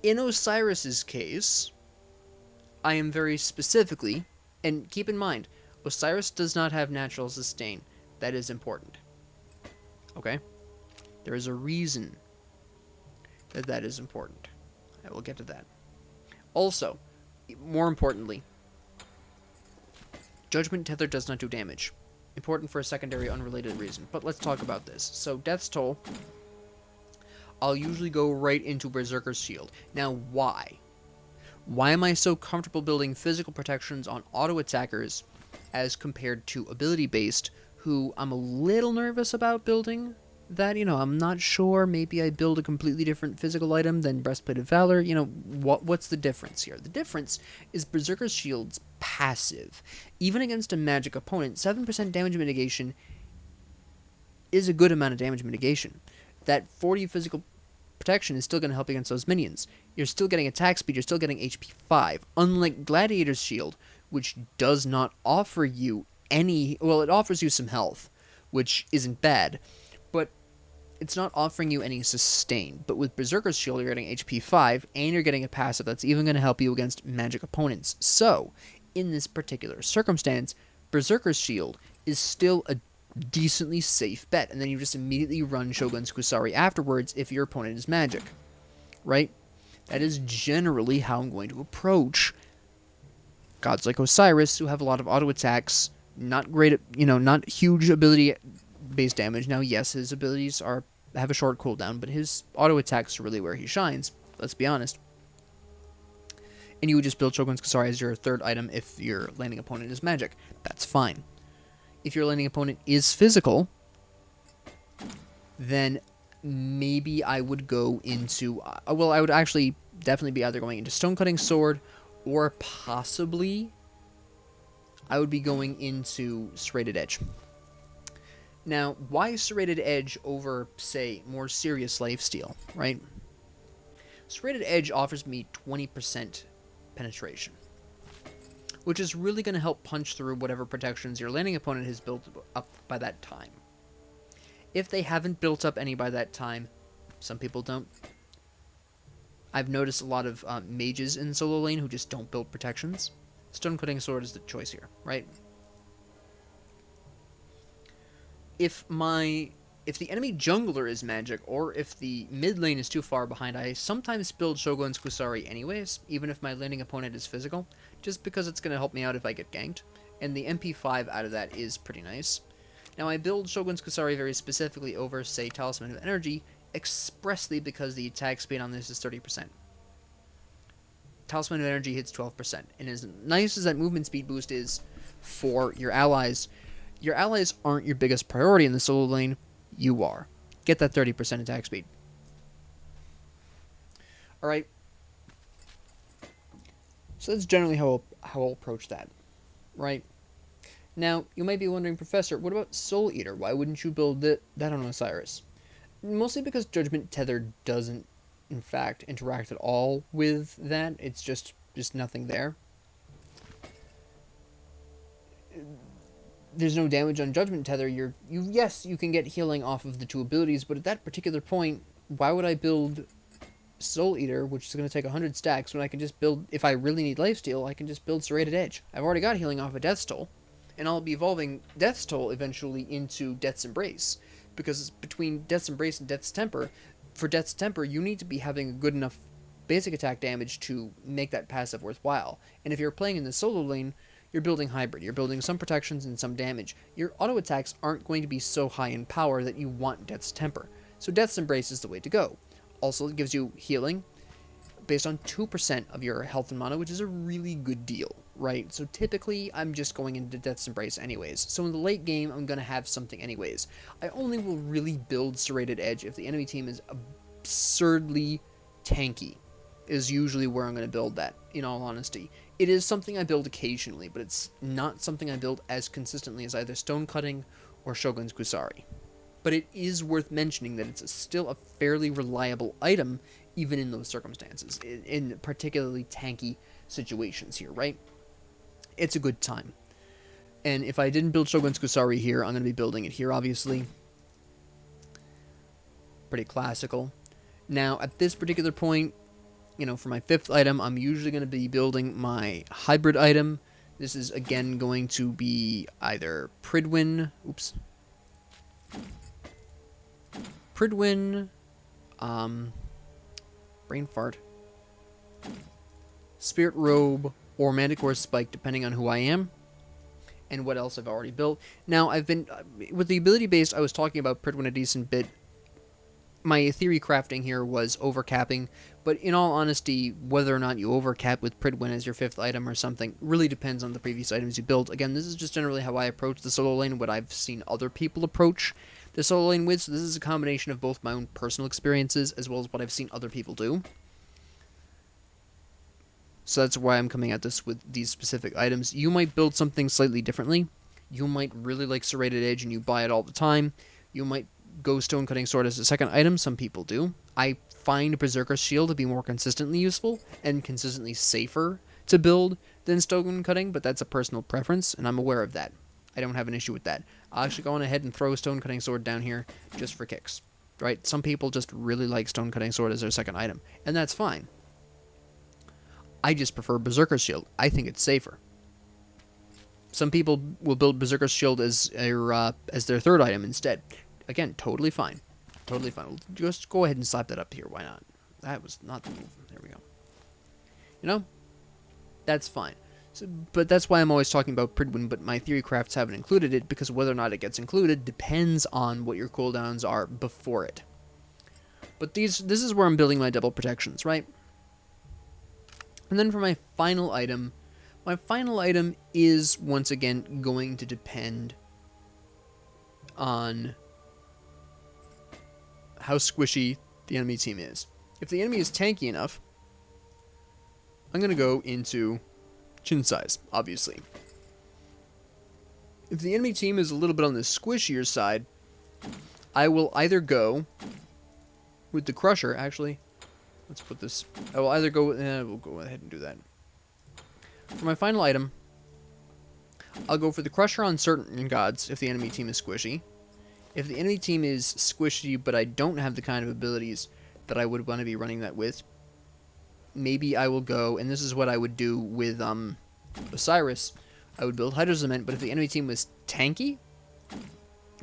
In Osiris's case, I am very specifically, and keep in mind, Osiris does not have natural sustain. That is important. Okay? There is a reason that that is important. I will get to that. Also, more importantly, Judgment Tether does not do damage. Important for a secondary unrelated reason. But let's talk about this. So, Death's Toll, I'll usually go right into Berserker's Shield. Now, why? Why am I so comfortable building physical protections on auto attackers as compared to ability-based, who I'm a little nervous about building? That, I'm not sure. Maybe I build a completely different physical item than Breastplate of Valor. What's the difference here? The difference is Berserker's Shield's passive. Even against a magic opponent, 7% damage mitigation is a good amount of damage mitigation. That 40 physical protection is still going to help against those minions. You're still getting attack speed, you're still getting HP 5. Unlike Gladiator's Shield, which does not offer you any... Well, it offers you some health, which isn't bad, but it's not offering you any sustain. But with Berserker's Shield, you're getting HP 5, and you're getting a passive that's even going to help you against magic opponents. So, in this particular circumstance, Berserker's Shield is still a decently safe bet, and then you just immediately run Shogun's Kusari afterwards if your opponent is magic. Right? That is generally how I'm going to approach gods like Osiris, who have a lot of auto attacks, not great at, not huge ability base damage. Now, yes, his abilities have a short cooldown, but his auto attacks are really where he shines. Let's be honest. And you would just build Shogun's Kusari as your third item if your landing opponent is magic. That's fine. If your landing opponent is physical, then maybe I would go into... I would actually definitely be either going into Stonecutting Sword, or possibly I would be going into Serrated Edge. Now, why Serrated Edge over, say, more serious lifesteal, right? Serrated Edge offers me 20% penetration, which is really going to help punch through whatever protections your landing opponent has built up by that time. If they haven't built up any by that time, some people don't. I've noticed a lot of mages in solo lane who just don't build protections. Stone Cutting Sword is the choice here, right? If the enemy jungler is magic, or if the mid lane is too far behind, I sometimes build Shogun's Kusari anyways, even if my laning opponent is physical, just because it's going to help me out if I get ganked, and the MP5 out of that is pretty nice. Now, I build Shogun's Kusari very specifically over, say, Talisman of Energy, expressly because the attack speed on this is 30%. Talisman of Energy hits 12%, and as nice as that movement speed boost is for your allies aren't your biggest priority in the solo lane. You are. Get that 30% attack speed. Alright. So that's generally how I'll approach that. Right? Now, you might be wondering, Professor, what about Soul Eater? Why wouldn't you build that on Osiris? Mostly because Judgment Tether doesn't, in fact, interact at all with that. It's just nothing there. There's no damage on Judgment Tether. Yes, you can get healing off of the two abilities, but at that particular point, why would I build Soul Eater, which is going to take 100 stacks, when I can just build, if I really need lifesteal, I can just build Serrated Edge. I've already got healing off of Death's Toll, and I'll be evolving Death's Toll eventually into Death's Embrace, because between Death's Embrace and Death's Temper, for Death's Temper, you need to be having a good enough basic attack damage to make that passive worthwhile. And if you're playing in the solo lane, you're building hybrid. You're building some protections and some damage. Your auto attacks aren't going to be so high in power that you want Death's Temper. So Death's Embrace is the way to go. Also, it gives you healing based on 2% of your health and mana, which is a really good deal, right? So typically, I'm just going into Death's Embrace anyways. So in the late game, I'm going to have something anyways. I only will really build Serrated Edge if the enemy team is absurdly tanky, is usually where I'm going to build that, in all honesty. It is something I build occasionally, but it's not something I build as consistently as either Stone Cutting or Shogun's Kusari. But it is worth mentioning that it's still a fairly reliable item, even in those circumstances, in particularly tanky situations here, right? It's a good time. And if I didn't build Shogun's Kusari here, I'm going to be building it here, obviously. Pretty classical. Now, at this particular point, you know, for my 5th item, I'm usually going to be building my hybrid item. This is, again, going to be either Pridwin... Oops. Pridwin... Brain fart. Spirit Robe, or Manticore Spike, depending on who I am, and what else I've already built. Now, I've been... with the ability-based, I was talking about Pridwin a decent bit. My theory crafting here was overcapping, but in all honesty, whether or not you overcap with Pridwin as your 5th item or something really depends on the previous items you build. Again, this is just generally how I approach the solo lane, what I've seen other people approach the solo lane with, so this is a combination of both my own personal experiences as well as what I've seen other people do. So that's why I'm coming at this with these specific items. You might build something slightly differently. You might really like Serrated Edge and you buy it all the time. You might go Stone Cutting Sword as a 2nd item. Some people do. I find Berserker's Shield to be more consistently useful and consistently safer to build than Stone Cutting, but that's a personal preference, and I'm aware of that. I don't have an issue with that. I'll actually go on ahead and throw Stone Cutting Sword down here just for kicks. Right? Some people just really like Stone Cutting Sword as their 2nd item, and that's fine. I just prefer Berserker's Shield. I think it's safer. Some people will build Berserker's Shield as their 3rd item instead. Again, totally fine. Totally fine. We'll just go ahead and slap that up here. Why not? That was not the move. There we go. You know? That's fine. So, but that's why I'm always talking about Pridwin, but my theory crafts haven't included it, because whether or not it gets included depends on what your cooldowns are before it. But this is where I'm building my double protections, right? And then for my final item is, once again, going to depend on how squishy the enemy team is. If the enemy is tanky enough, I'm going to go into Chin Size, obviously. If the enemy team is a little bit on the squishier side, I will either go with the Crusher, actually. Let's put this... I will either go... we'll go ahead and do that. For my final item, I'll go for the Crusher on certain gods if the enemy team is squishy. If the enemy team is squishy, but I don't have the kind of abilities that I would want to be running that with, maybe I will go, and this is what I would do with Osiris. I would build Hydro Cement, but if the enemy team was tanky,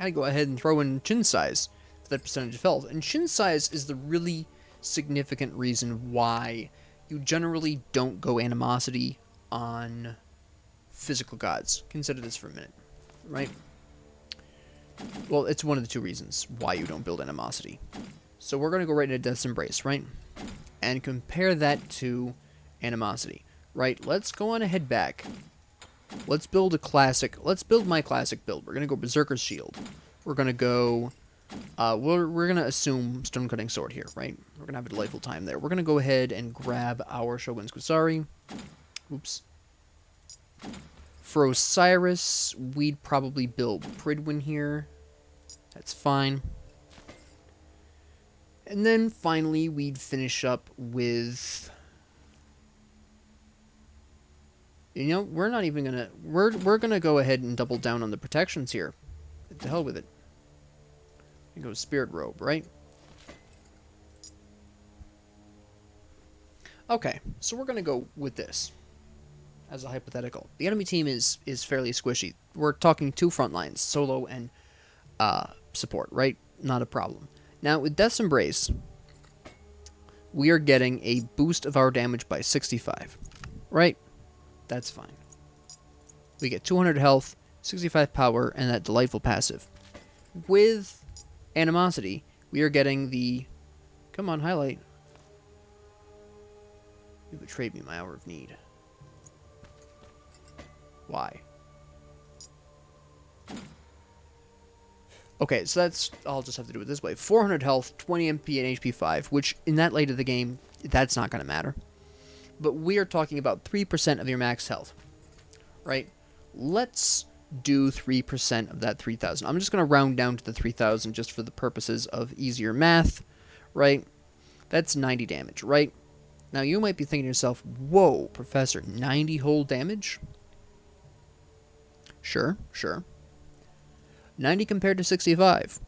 I'd go ahead and throw in Chin Size for that percentage of health. And Chin Size is the really significant reason why you generally don't go Animosity on physical gods. Consider this for a minute, right? Well, it's one of the two reasons why you don't build Animosity. So we're going to go right into Death's Embrace, right? And compare that to Animosity, right? Let's go on ahead back. Let's build a classic. Let's build my classic build. We're going to go Berserker's Shield. We're going to go... we're going to assume Stonecutting Sword here, right? We're going to have a delightful time there. We're going to go ahead and grab our Shogun's Kusari. Oops. For Osiris, we'd probably build Pridwin here. That's fine. And then finally, we'd finish up with... You know, we're not even gonna... We're gonna go ahead and double down on the protections here. Get the hell with it. We go Spirit Robe, right? Okay, so we're gonna go with this as a hypothetical. The enemy team is fairly squishy. We're talking 2 front lines, solo and support, right? Not a problem. Now, with Death's Embrace, we are getting a boost of our damage by 65, right? That's fine. We get 200 health, 65 power, and that delightful passive. With Animosity, we are getting the... Come on, highlight. You betrayed me my hour of need. Why? Okay, so that's... I'll just have to do it this way. 400 health, 20 MP, and HP 5, which in that late of the game, that's not going to matter. But we are talking about 3% of your max health, right? Let's do 3% of that 3,000. I'm just going to round down to the 3,000 just for the purposes of easier math, right? That's 90 damage, right? Now, you might be thinking to yourself, whoa, Professor, 90 whole damage? Sure, sure. 90 compared to 65,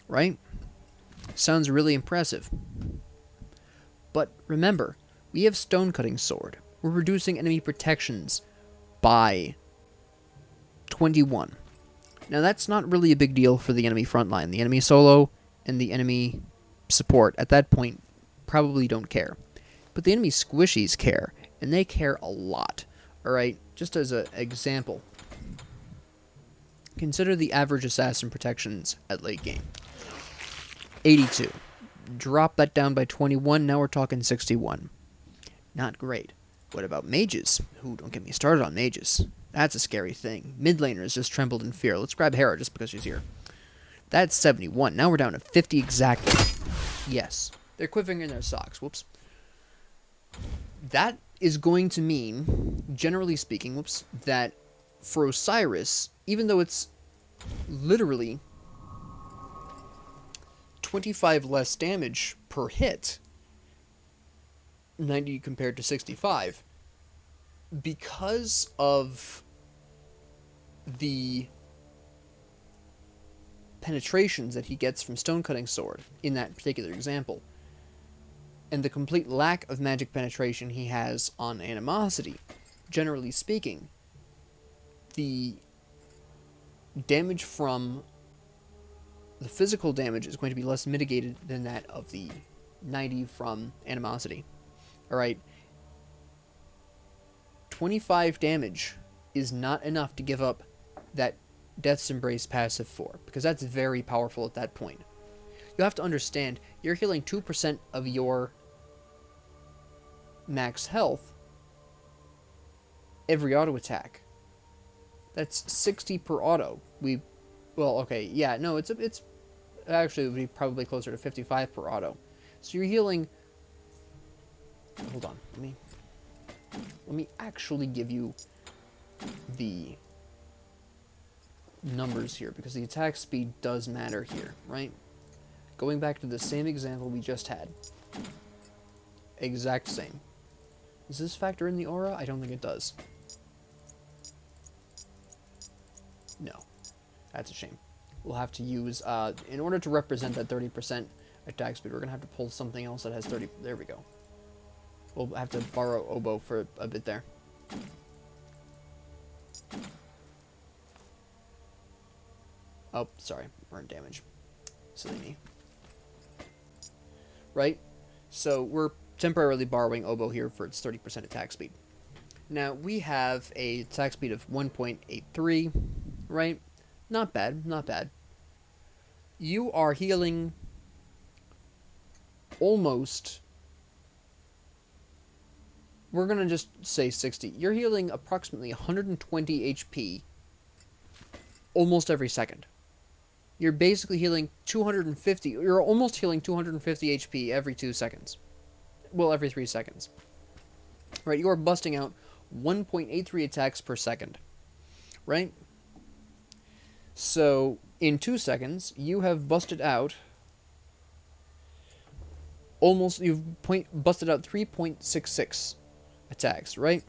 right? Sounds really impressive. But remember, we have Stonecutting Sword. We're reducing enemy protections by 21. Now, that's not really a big deal for the enemy front line. The enemy solo and the enemy support, at that point, probably don't care. But the enemy squishies care, and they care a lot. Alright, just as an example, consider the average assassin protections at late game. 82. Drop that down by 21, now we're talking 61. Not great. What about mages? Ooh, don't get me started on mages. That's a scary thing. Mid laners just trembled in fear. Let's grab Hera just because she's here. That's 71. Now we're down to 50 exactly. Yes. They're quivering in their socks. Whoops. That is going to mean, generally speaking, whoops, that for Osiris, even though it's literally 25 less damage per hit, 90 compared to 65, because of the penetrations that he gets from Stonecutting Sword in that particular example, and the complete lack of magic penetration he has on Animosity, generally speaking, the damage from the physical damage is going to be less mitigated than that of the 90 from Animosity. Alright, 25 damage is not enough to give up that Death's Embrace passive for, because that's very powerful at that point. You have to understand, you're healing 2% of your max health every auto attack. That's 60 per auto. Well, okay, yeah, no, it's actually it would be probably closer to 55 per auto. So you're healing... Hold on, let me actually give you the numbers here, because the attack speed does matter here, right? Going back to the same example we just had. Exact same. Does this factor in the aura? I don't think it does. No. That's a shame. We'll have to use, in order to represent that 30% attack speed, we're going to have to pull something else that has 30... There we go. We'll have to borrow Oboe for a bit there. Oh, sorry. Burn damage. Silly me. Right? So we're temporarily borrowing Oboe here for its 30% attack speed. Now, we have a attack speed of 1.83, right? Not bad, not bad. You are healing almost... We're going to just say 60. You're healing approximately 120 HP almost every second. You're basically healing 250. You're almost healing 250 HP every 2 seconds. Well, every 3 seconds. Right, you are busting out 1.83 attacks per second. Right? So, in 2 seconds, you have busted out busted out 3.66 attacks, right?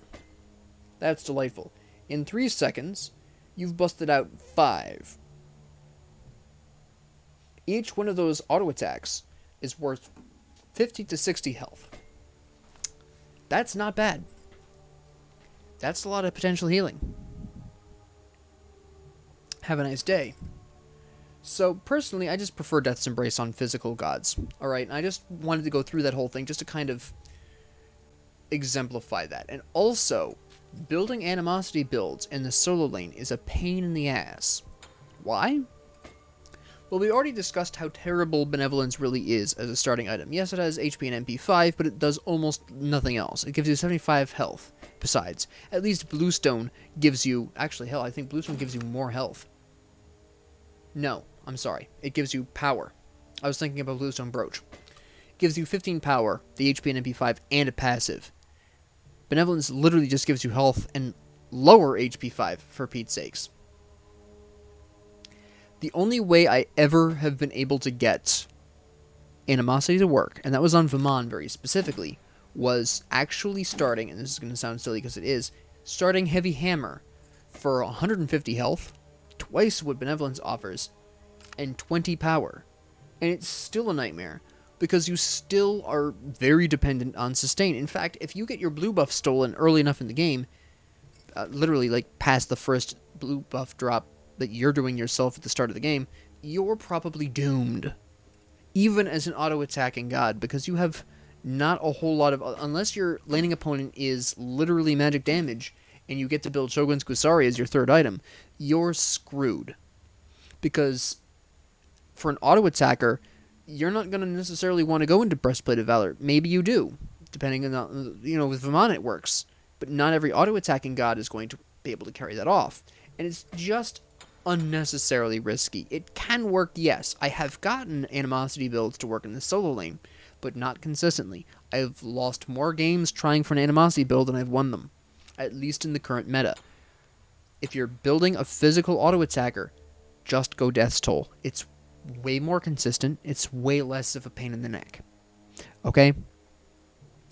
That's delightful. In 3 seconds, you've busted out 5. Each one of those auto attacks is worth 50 to 60 health. That's not bad. That's a lot of potential healing. Have a nice day. So, personally, I just prefer Death's Embrace on physical gods. Alright, and I just wanted to go through that whole thing just to kind of exemplify that. And also, building animosity builds in the solo lane is a pain in the ass. Why? Well, we already discussed how terrible Benevolence really is as a starting item. Yes, it has HP and MP5, but it does almost nothing else. It gives you 75 health. Besides, at least Bluestone gives you... Actually, hell, I think Bluestone gives you more health. No, I'm sorry. It gives you power. I was thinking about Bluestone Brooch. It gives you 15 power, the HP and MP5, and a passive. Benevolence literally just gives you health and lower HP5, for Pete's sakes. The only way I ever have been able to get Animosity to work, and that was on Vamon very specifically, was actually starting, and this is going to sound silly because it is, starting Heavy Hammer for 150 health, twice what Benevolence offers, and 20 power. And it's still a nightmare, because you still are very dependent on sustain. In fact, if you get your blue buff stolen early enough in the game, literally like past the first blue buff drop that you're doing yourself at the start of the game, you're probably doomed. Even as an auto-attacking god, because you have not a whole lot of... Unless your laning opponent is literally magic damage, and you get to build Shogun's Gusari as your third item, you're screwed. Because for an auto-attacker, you're not going to necessarily want to go into Breastplate of Valor. Maybe you do, depending on... with Vamon it works. But not every auto-attacking god is going to be able to carry that off. And it's just unnecessarily risky. It can work, yes. I have gotten animosity builds to work in the solo lane, but not consistently. I've lost more games trying for an animosity build than I've won them, at least in the current meta. If you're building a physical auto-attacker, just go Death's Toll. It's way more consistent. It's way less of a pain in the neck. Okay?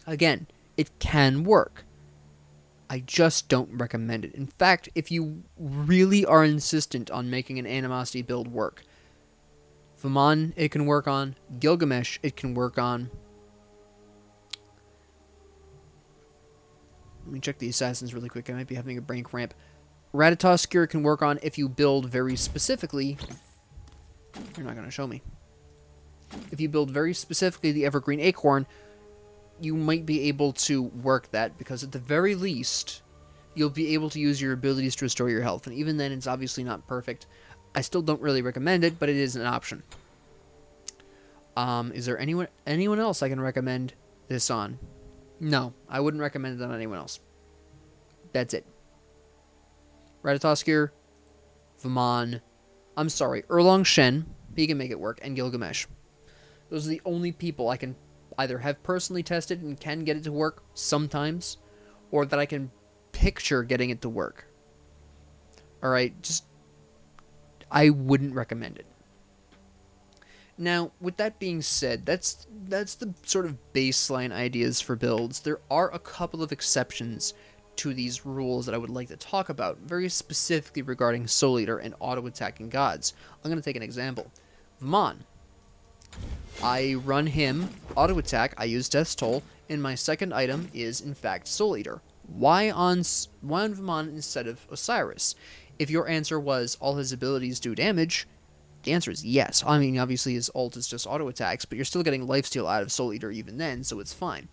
Again, it can work. I just don't recommend it. In fact, if you really are insistent on making an animosity build work, Vamon it can work on, Gilgamesh it can work on. Let me check the assassins really quick. I might be having a brain cramp. Ratatoskir can work on if you build very specifically... You're not going to show me. If you build very specifically the Evergreen Acorn, you might be able to work that, because at the very least, you'll be able to use your abilities to restore your health. And even then, it's obviously not perfect. I still don't really recommend it, but it is an option. Is there anyone else I can recommend this on? No, I wouldn't recommend it on anyone else. That's it. Ratatoskir, Vamon, I'm sorry, Erlong Shen, he can make it work, and Gilgamesh. Those are the only people I can either have personally tested and can get it to work sometimes, or that I can picture getting it to work. Alright, just... I wouldn't recommend it. Now, with that being said, that's the sort of baseline ideas for builds. There are a couple of exceptions to these rules that I would like to talk about, very specifically regarding Soul Eater and auto-attacking gods. I'm going to take an example. Vamon. I run him, auto-attack, I use Death's Toll, And my second item is, in fact, Soul Eater. Why on Vamon instead of Osiris? If your answer was all his abilities do damage, the answer is yes. I mean, obviously his ult is just auto attacks, but you're still getting lifesteal out of Soul Eater even then, so it's fine.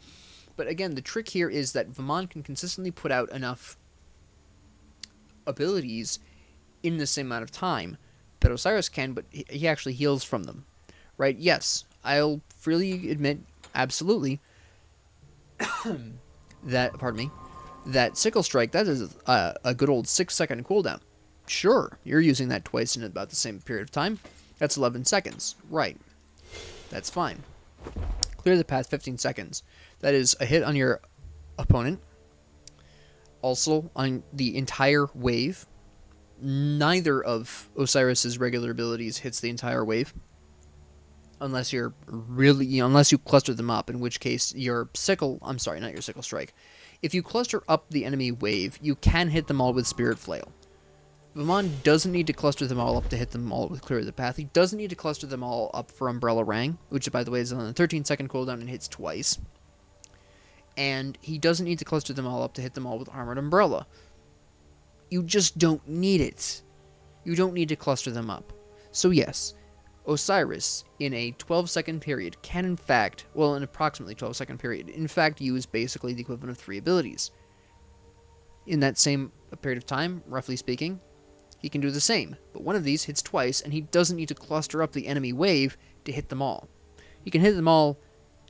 But again, the trick here is that Vamon can consistently put out enough abilities in the same amount of time that Osiris can, but he actually heals from them. Right? Yes, I'll freely admit, absolutely, that Sickle Strike, that is a good old 6-second cooldown. Sure, you're using that twice in about the same period of time. That's 11 seconds. Right. That's fine. Clear the path 15 seconds. That is a hit on your opponent. Also, on the entire wave. Neither of Osiris's regular abilities hits the entire wave. Unless you cluster them up, in which case your not your Sickle Strike. If you cluster up the enemy wave, you can hit them all with Spirit Flail. Vamon doesn't need to cluster them all up to hit them all with Clear the Path. He doesn't need to cluster them all up for Umbrella Rang, which, by the way, is on a 13-second cooldown and hits twice. And he doesn't need to cluster them all up to hit them all with Armored Umbrella. You just don't need it. You don't need to cluster them up. So yes, Osiris, in a 12-second period, can in fact, well, an approximately 12-second period, in fact use basically the equivalent of 3 abilities. In that same period of time, roughly speaking, he can do the same, but one of these hits twice, and he doesn't need to cluster up the enemy wave to hit them all. He can hit them all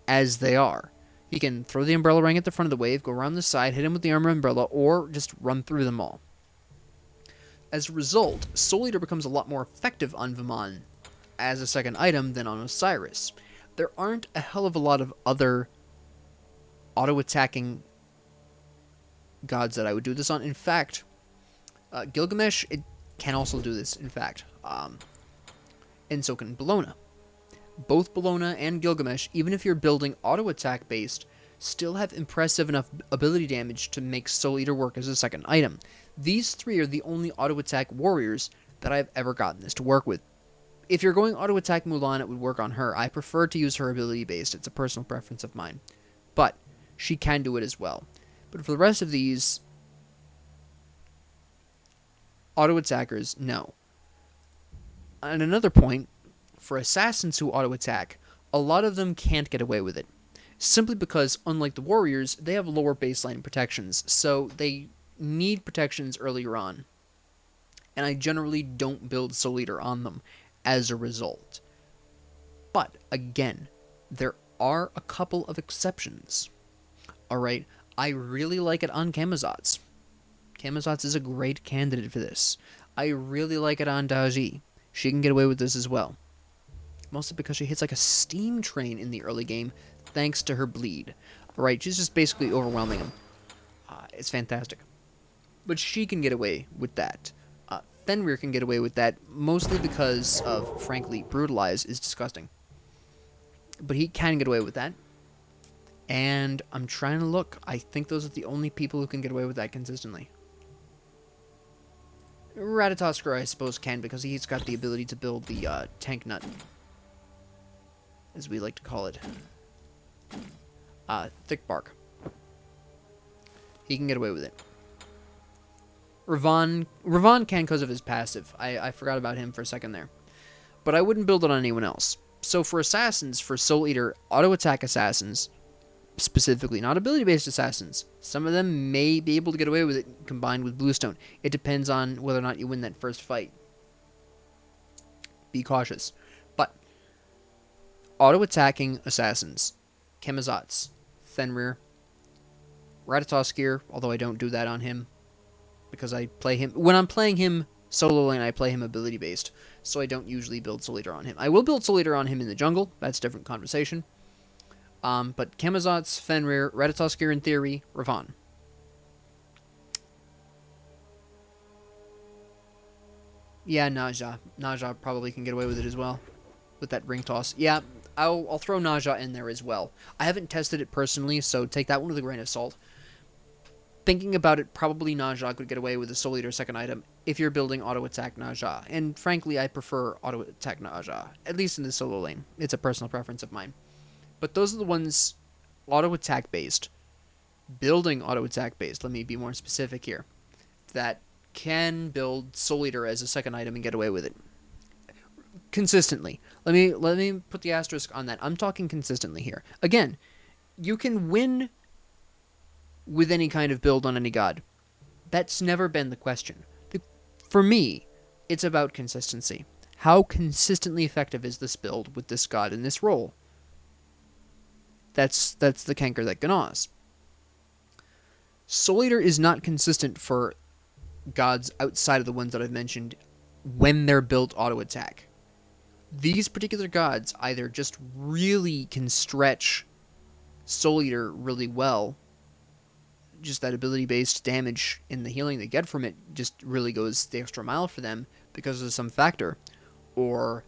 as they are. He can throw the Umbrella Ring at the front of the wave, go around the side, hit him with the Armor Umbrella, or just run through them all. As a result, Soul Eater becomes a lot more effective on Vamon as a second item than on Osiris. There aren't a hell of a lot of other auto-attacking gods that I would do this on. In fact, Gilgamesh, it can also do this, in fact. And so can Bellona. Both Bellona and Gilgamesh, even if you're building auto-attack based, still have impressive enough ability damage to make Soul Eater work as a second item. These three are the only auto-attack warriors that I've ever gotten this to work with. If you're going auto-attack Mulan, it would work on her. I prefer to use her ability based. It's a personal preference of mine. But she can do it as well. But for the rest of these auto-attackers, no. And another point, for assassins who auto-attack, a lot of them can't get away with it. Simply because, unlike the warriors, they have lower baseline protections, so they need protections earlier on. And I generally don't build Soul Eater on them as a result. But, again, there are a couple of exceptions. Alright, I really like it on Camazotz. Camazotz is a great candidate for this. I really like it on Daji. She can get away with this as well. Mostly because she hits like a steam train in the early game, thanks to her bleed. Alright, she's just basically overwhelming him. It's fantastic. But she can get away with that. Fenrir can get away with that, mostly because of, frankly, Brutalize is disgusting. But he can get away with that. And I'm trying to look. I think those are the only people who can get away with that consistently. Ratatoskr, I suppose, can, because he's got the ability to build the tank nut, as we like to call it. Thick bark. He can get away with it. Ravon can because of his passive. I forgot about him for a second there. But I wouldn't build it on anyone else. So for assassins, for Soul Eater, auto-attack assassins, specifically, not ability-based assassins, some of them may be able to get away with it combined with Bluestone. It depends on whether or not you win that first fight. Be cautious. But auto-attacking assassins, Camazotz, Fenrir, Ratatoskr, although I don't do that on him, because I play him... When I'm playing him solo lane, I play him ability-based, so I don't usually build Soul Eater on him. I will build Soul Eater on him in the jungle. That's a different conversation. But Camazotz, Fenrir, Ratatoskr in theory, Ravon. Yeah, Naja. Naja probably can get away with it as well, with that ring toss. Yeah, I'll throw Naja in there as well. I haven't tested it personally, so take that one with a grain of salt. Thinking about it, probably Naja could get away with a Soul Eater second item if you're building auto-attack Naja. And frankly, I prefer auto-attack Naja, at least in the solo lane. It's a personal preference of mine. But those are the ones auto-attack based, building auto-attack based, let me be more specific here, that can build Soul Eater as a second item and get away with it. Consistently. Let me put the asterisk on that. I'm talking consistently here. Again, you can win with any kind of build on any god. That's never been the question. For me, it's about consistency. How consistently effective is this build with this god in this role? That's the canker that gnaws. Soul Eater is not consistent for gods outside of the ones that I've mentioned when they're built auto-attack. These particular gods either just really can stretch Soul Eater really well, just that ability-based damage and the healing they get from it just really goes the extra mile for them because of some factor, or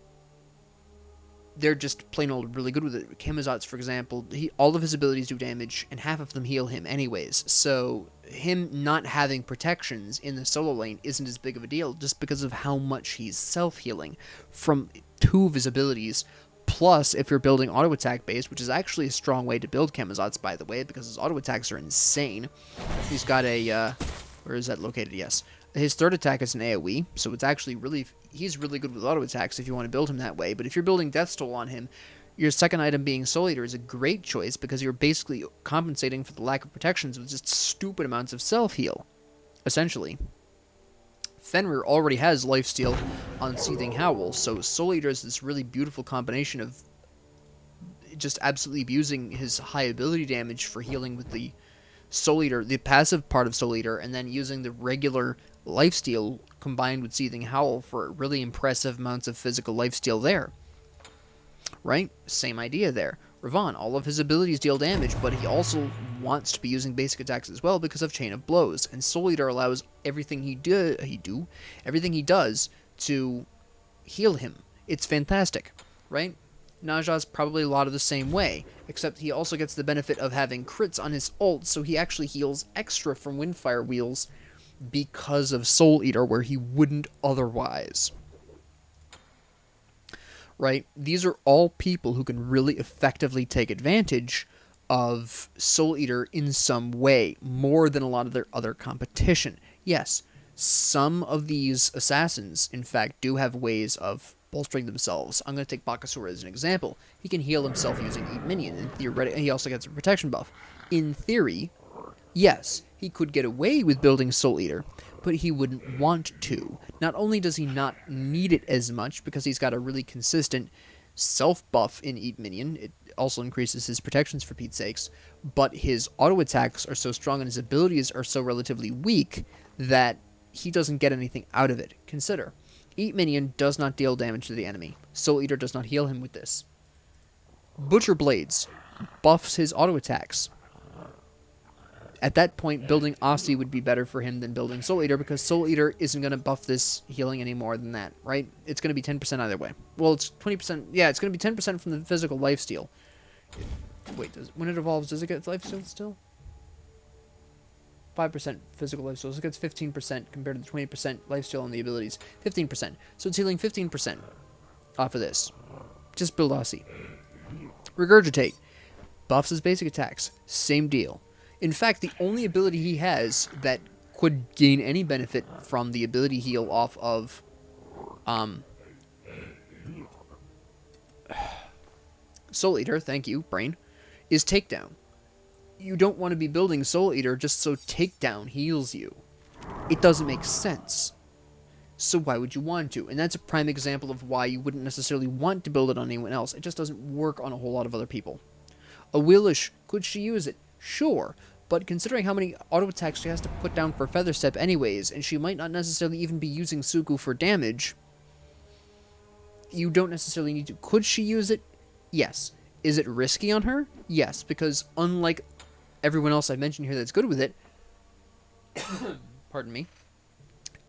they're just plain old really good with it. Camazotz, for example, all of his abilities do damage, and half of them heal him anyways, so him not having protections in the solo lane isn't as big of a deal just because of how much he's self-healing from 2 of his abilities. Plus, if you're building auto-attack based, which is actually a strong way to build Camazotz, by the way, because his auto-attacks are insane. He's got a, where is that located? Yes. His third attack is an AoE, so it's actually he's really good with auto-attacks if you want to build him that way. But if you're building Death Toll on him, your second item being Soul Eater is a great choice because you're basically compensating for the lack of protections with just stupid amounts of self-heal, essentially. Fenrir already has Lifesteal on Seething Howl, so Soul Eater is this really beautiful combination of just absolutely abusing his high ability damage for healing with the Soul Eater, the passive part of Soul Eater, and then using the regular Lifesteal combined with Seething Howl for really impressive amounts of physical lifesteal there. Right? Same idea there. Ravon, all of his abilities deal damage, but he also wants to be using basic attacks as well because of Chain of Blows, and Soul Eater allows everything everything he does to heal him. It's fantastic, right? Naja's probably a lot of the same way, except he also gets the benefit of having crits on his ult, so he actually heals extra from Windfire Wheels because of Soul Eater, where he wouldn't otherwise. Right? These are all people who can really effectively take advantage of Soul Eater in some way, more than a lot of their other competition. Yes, some of these assassins, in fact, do have ways of bolstering themselves. I'm going to take Bakasura as an example. He can heal himself using Eat Minion, and theoretically, he also gets a protection buff. In theory, yes, he could get away with building Soul Eater, but he wouldn't want to. Not only does he not need it as much, because he's got a really consistent self-buff in Eat Minion, it also increases his protections for Pete's sakes, but his auto-attacks are so strong and his abilities are so relatively weak that he doesn't get anything out of it. Consider, Eat Minion does not deal damage to the enemy. Soul Eater does not heal him with this. Butcher Blades buffs his auto-attacks. At that point, building Aussie would be better for him than building Soul Eater, because Soul Eater isn't going to buff this healing any more than that, right? It's going to be 10% either way. Well, it's 20%. Yeah, it's going to be 10% from the physical lifesteal. Wait, when it evolves, does it get lifesteal still? 5% physical lifesteal. So it gets 15% compared to the 20% lifesteal on the abilities. 15%. So it's healing 15% off of this. Just build Aussie. Regurgitate. Buffs his basic attacks. Same deal. In fact, the only ability he has that could gain any benefit from the ability heal off of Soul Eater, thank you, brain, is Takedown. You don't want to be building Soul Eater just so Takedown heals you. It doesn't make sense. So why would you want to? And that's a prime example of why you wouldn't necessarily want to build it on anyone else. It just doesn't work on a whole lot of other people. A Willish, could she use it? Sure, but considering how many auto attacks she has to put down for Feather Step anyways, and she might not necessarily even be using Suku for damage, you don't necessarily need to. Could she use it? Yes. Is it risky on her? Yes, because unlike everyone else I mentioned here that's good with it, pardon me,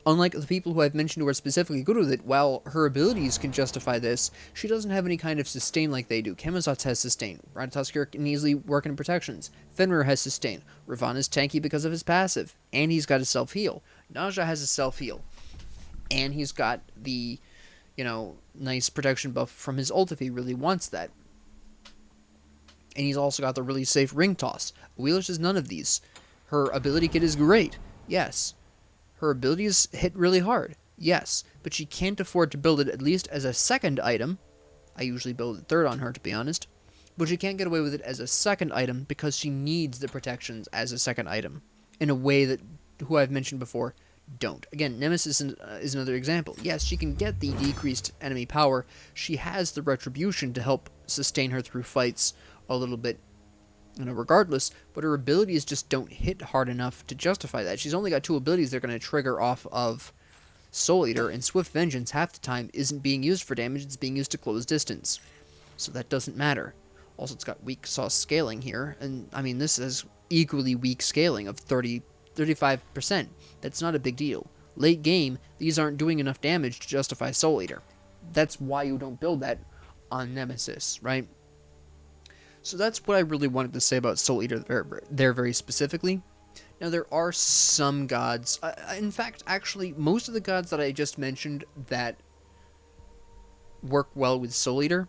unlike the people who I've mentioned who are specifically good with it, while her abilities can justify this, she doesn't have any kind of sustain like they do. Camazotz has sustain. Ratatoskir can easily work in protections. Fenrir has sustain. Ravon is tanky because of his passive, and he's got a self-heal. Naja has a self-heal, and he's got the, nice protection buff from his ult if he really wants that. And he's also got the really safe ring toss. Wheelers is none of these. Her ability kit is great. Yes. Her abilities hit really hard. Yes. But she can't afford to build it at least as a second item. I usually build it third on her, to be honest. But she can't get away with it as a second item because she needs the protections as a second item in a way that, who I've mentioned before, don't. Again, Nemesis is another example. Yes, she can get the decreased enemy power. She has the retribution to help sustain her through fights a little bit, regardless, but her abilities just don't hit hard enough to justify that. She's only got 2 abilities that are going to trigger off of Soul Eater, and Swift Vengeance half the time isn't being used for damage, it's being used to close distance. So that doesn't matter. Also, it's got weak sauce scaling here, and I mean, this is equally weak scaling of 35%. That's not a big deal. Late game, these aren't doing enough damage to justify Soul Eater. That's why you don't build that on Nemesis, right? So that's what I really wanted to say about Soul Eater there very specifically. Now, there are some gods, in fact, actually, most of the gods that I just mentioned that work well with Soul Eater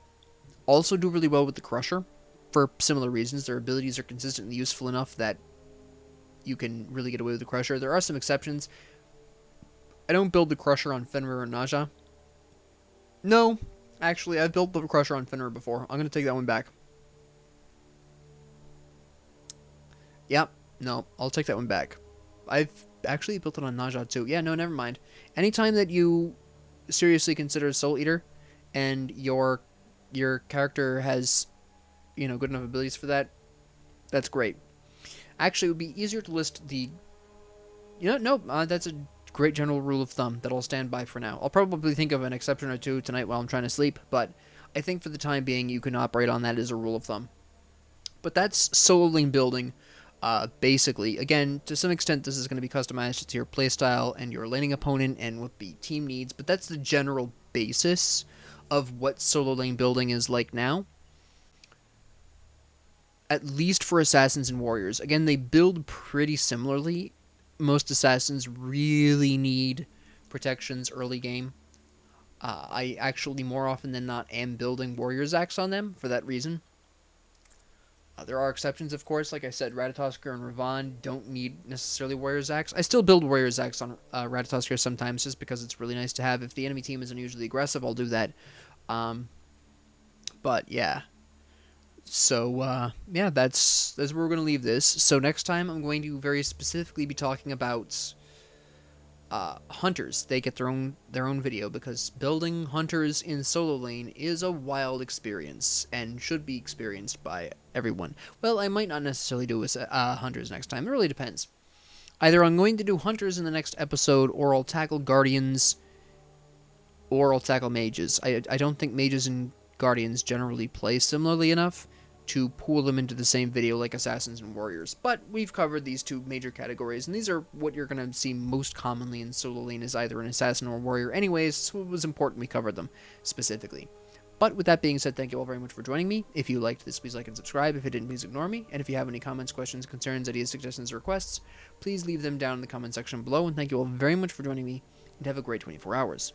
also do really well with the Crusher for similar reasons. Their abilities are consistently useful enough that you can really get away with the Crusher. There are some exceptions. I don't build the Crusher on Fenrir or Naja. No, actually, I've built the Crusher on Fenrir before. I'm going to take that one back. Yep, no, I'll take that one back. I've actually built it on Naja too. Yeah, no, never mind. Anytime that you seriously consider Soul Eater and your character has, good enough abilities for that, that's great. Actually, it would be easier to list the... that's a great general rule of thumb that I'll stand by for now. I'll probably think of an exception or two tonight while I'm trying to sleep, but I think for the time being, you can operate on that as a rule of thumb. But that's solo lane building, basically. Again, to some extent, this is going to be customized to your playstyle and your laning opponent and what the team needs, but that's the general basis of what solo lane building is like now. At least for Assassins and Warriors. Again, they build pretty similarly. Most Assassins really need protections early game. I actually, more often than not, am building Warrior's Axe on them for that reason. There are exceptions, of course. Like I said, Ratatoskr and Ravon don't need necessarily Warrior's Axe. I still build Warrior's Axe on Ratatoskr sometimes just because it's really nice to have. If the enemy team is unusually aggressive, I'll do that. But, yeah. So, yeah, that's where we're going to leave this. So next time, I'm going to very specifically be talking about hunters. They get their own video because building hunters in solo lane is a wild experience and should be experienced by everyone. Well, I might not necessarily do hunters next time. It really depends. Either I'm going to do hunters in the next episode, or I'll tackle guardians, or I'll tackle mages. I don't think mages and guardians generally play similarly enough to pool them into the same video like Assassins and Warriors. But we've covered these 2 major categories, and these are what you're going to see most commonly in solo lane is either an Assassin or a Warrior anyways, so it was important we covered them specifically. But with that being said, thank you all very much for joining me. If you liked this, please like and subscribe. If you didn't, please ignore me. And if you have any comments, questions, concerns, ideas, suggestions, or requests, please leave them down in the comment section below. And thank you all very much for joining me, and have a great 24 hours.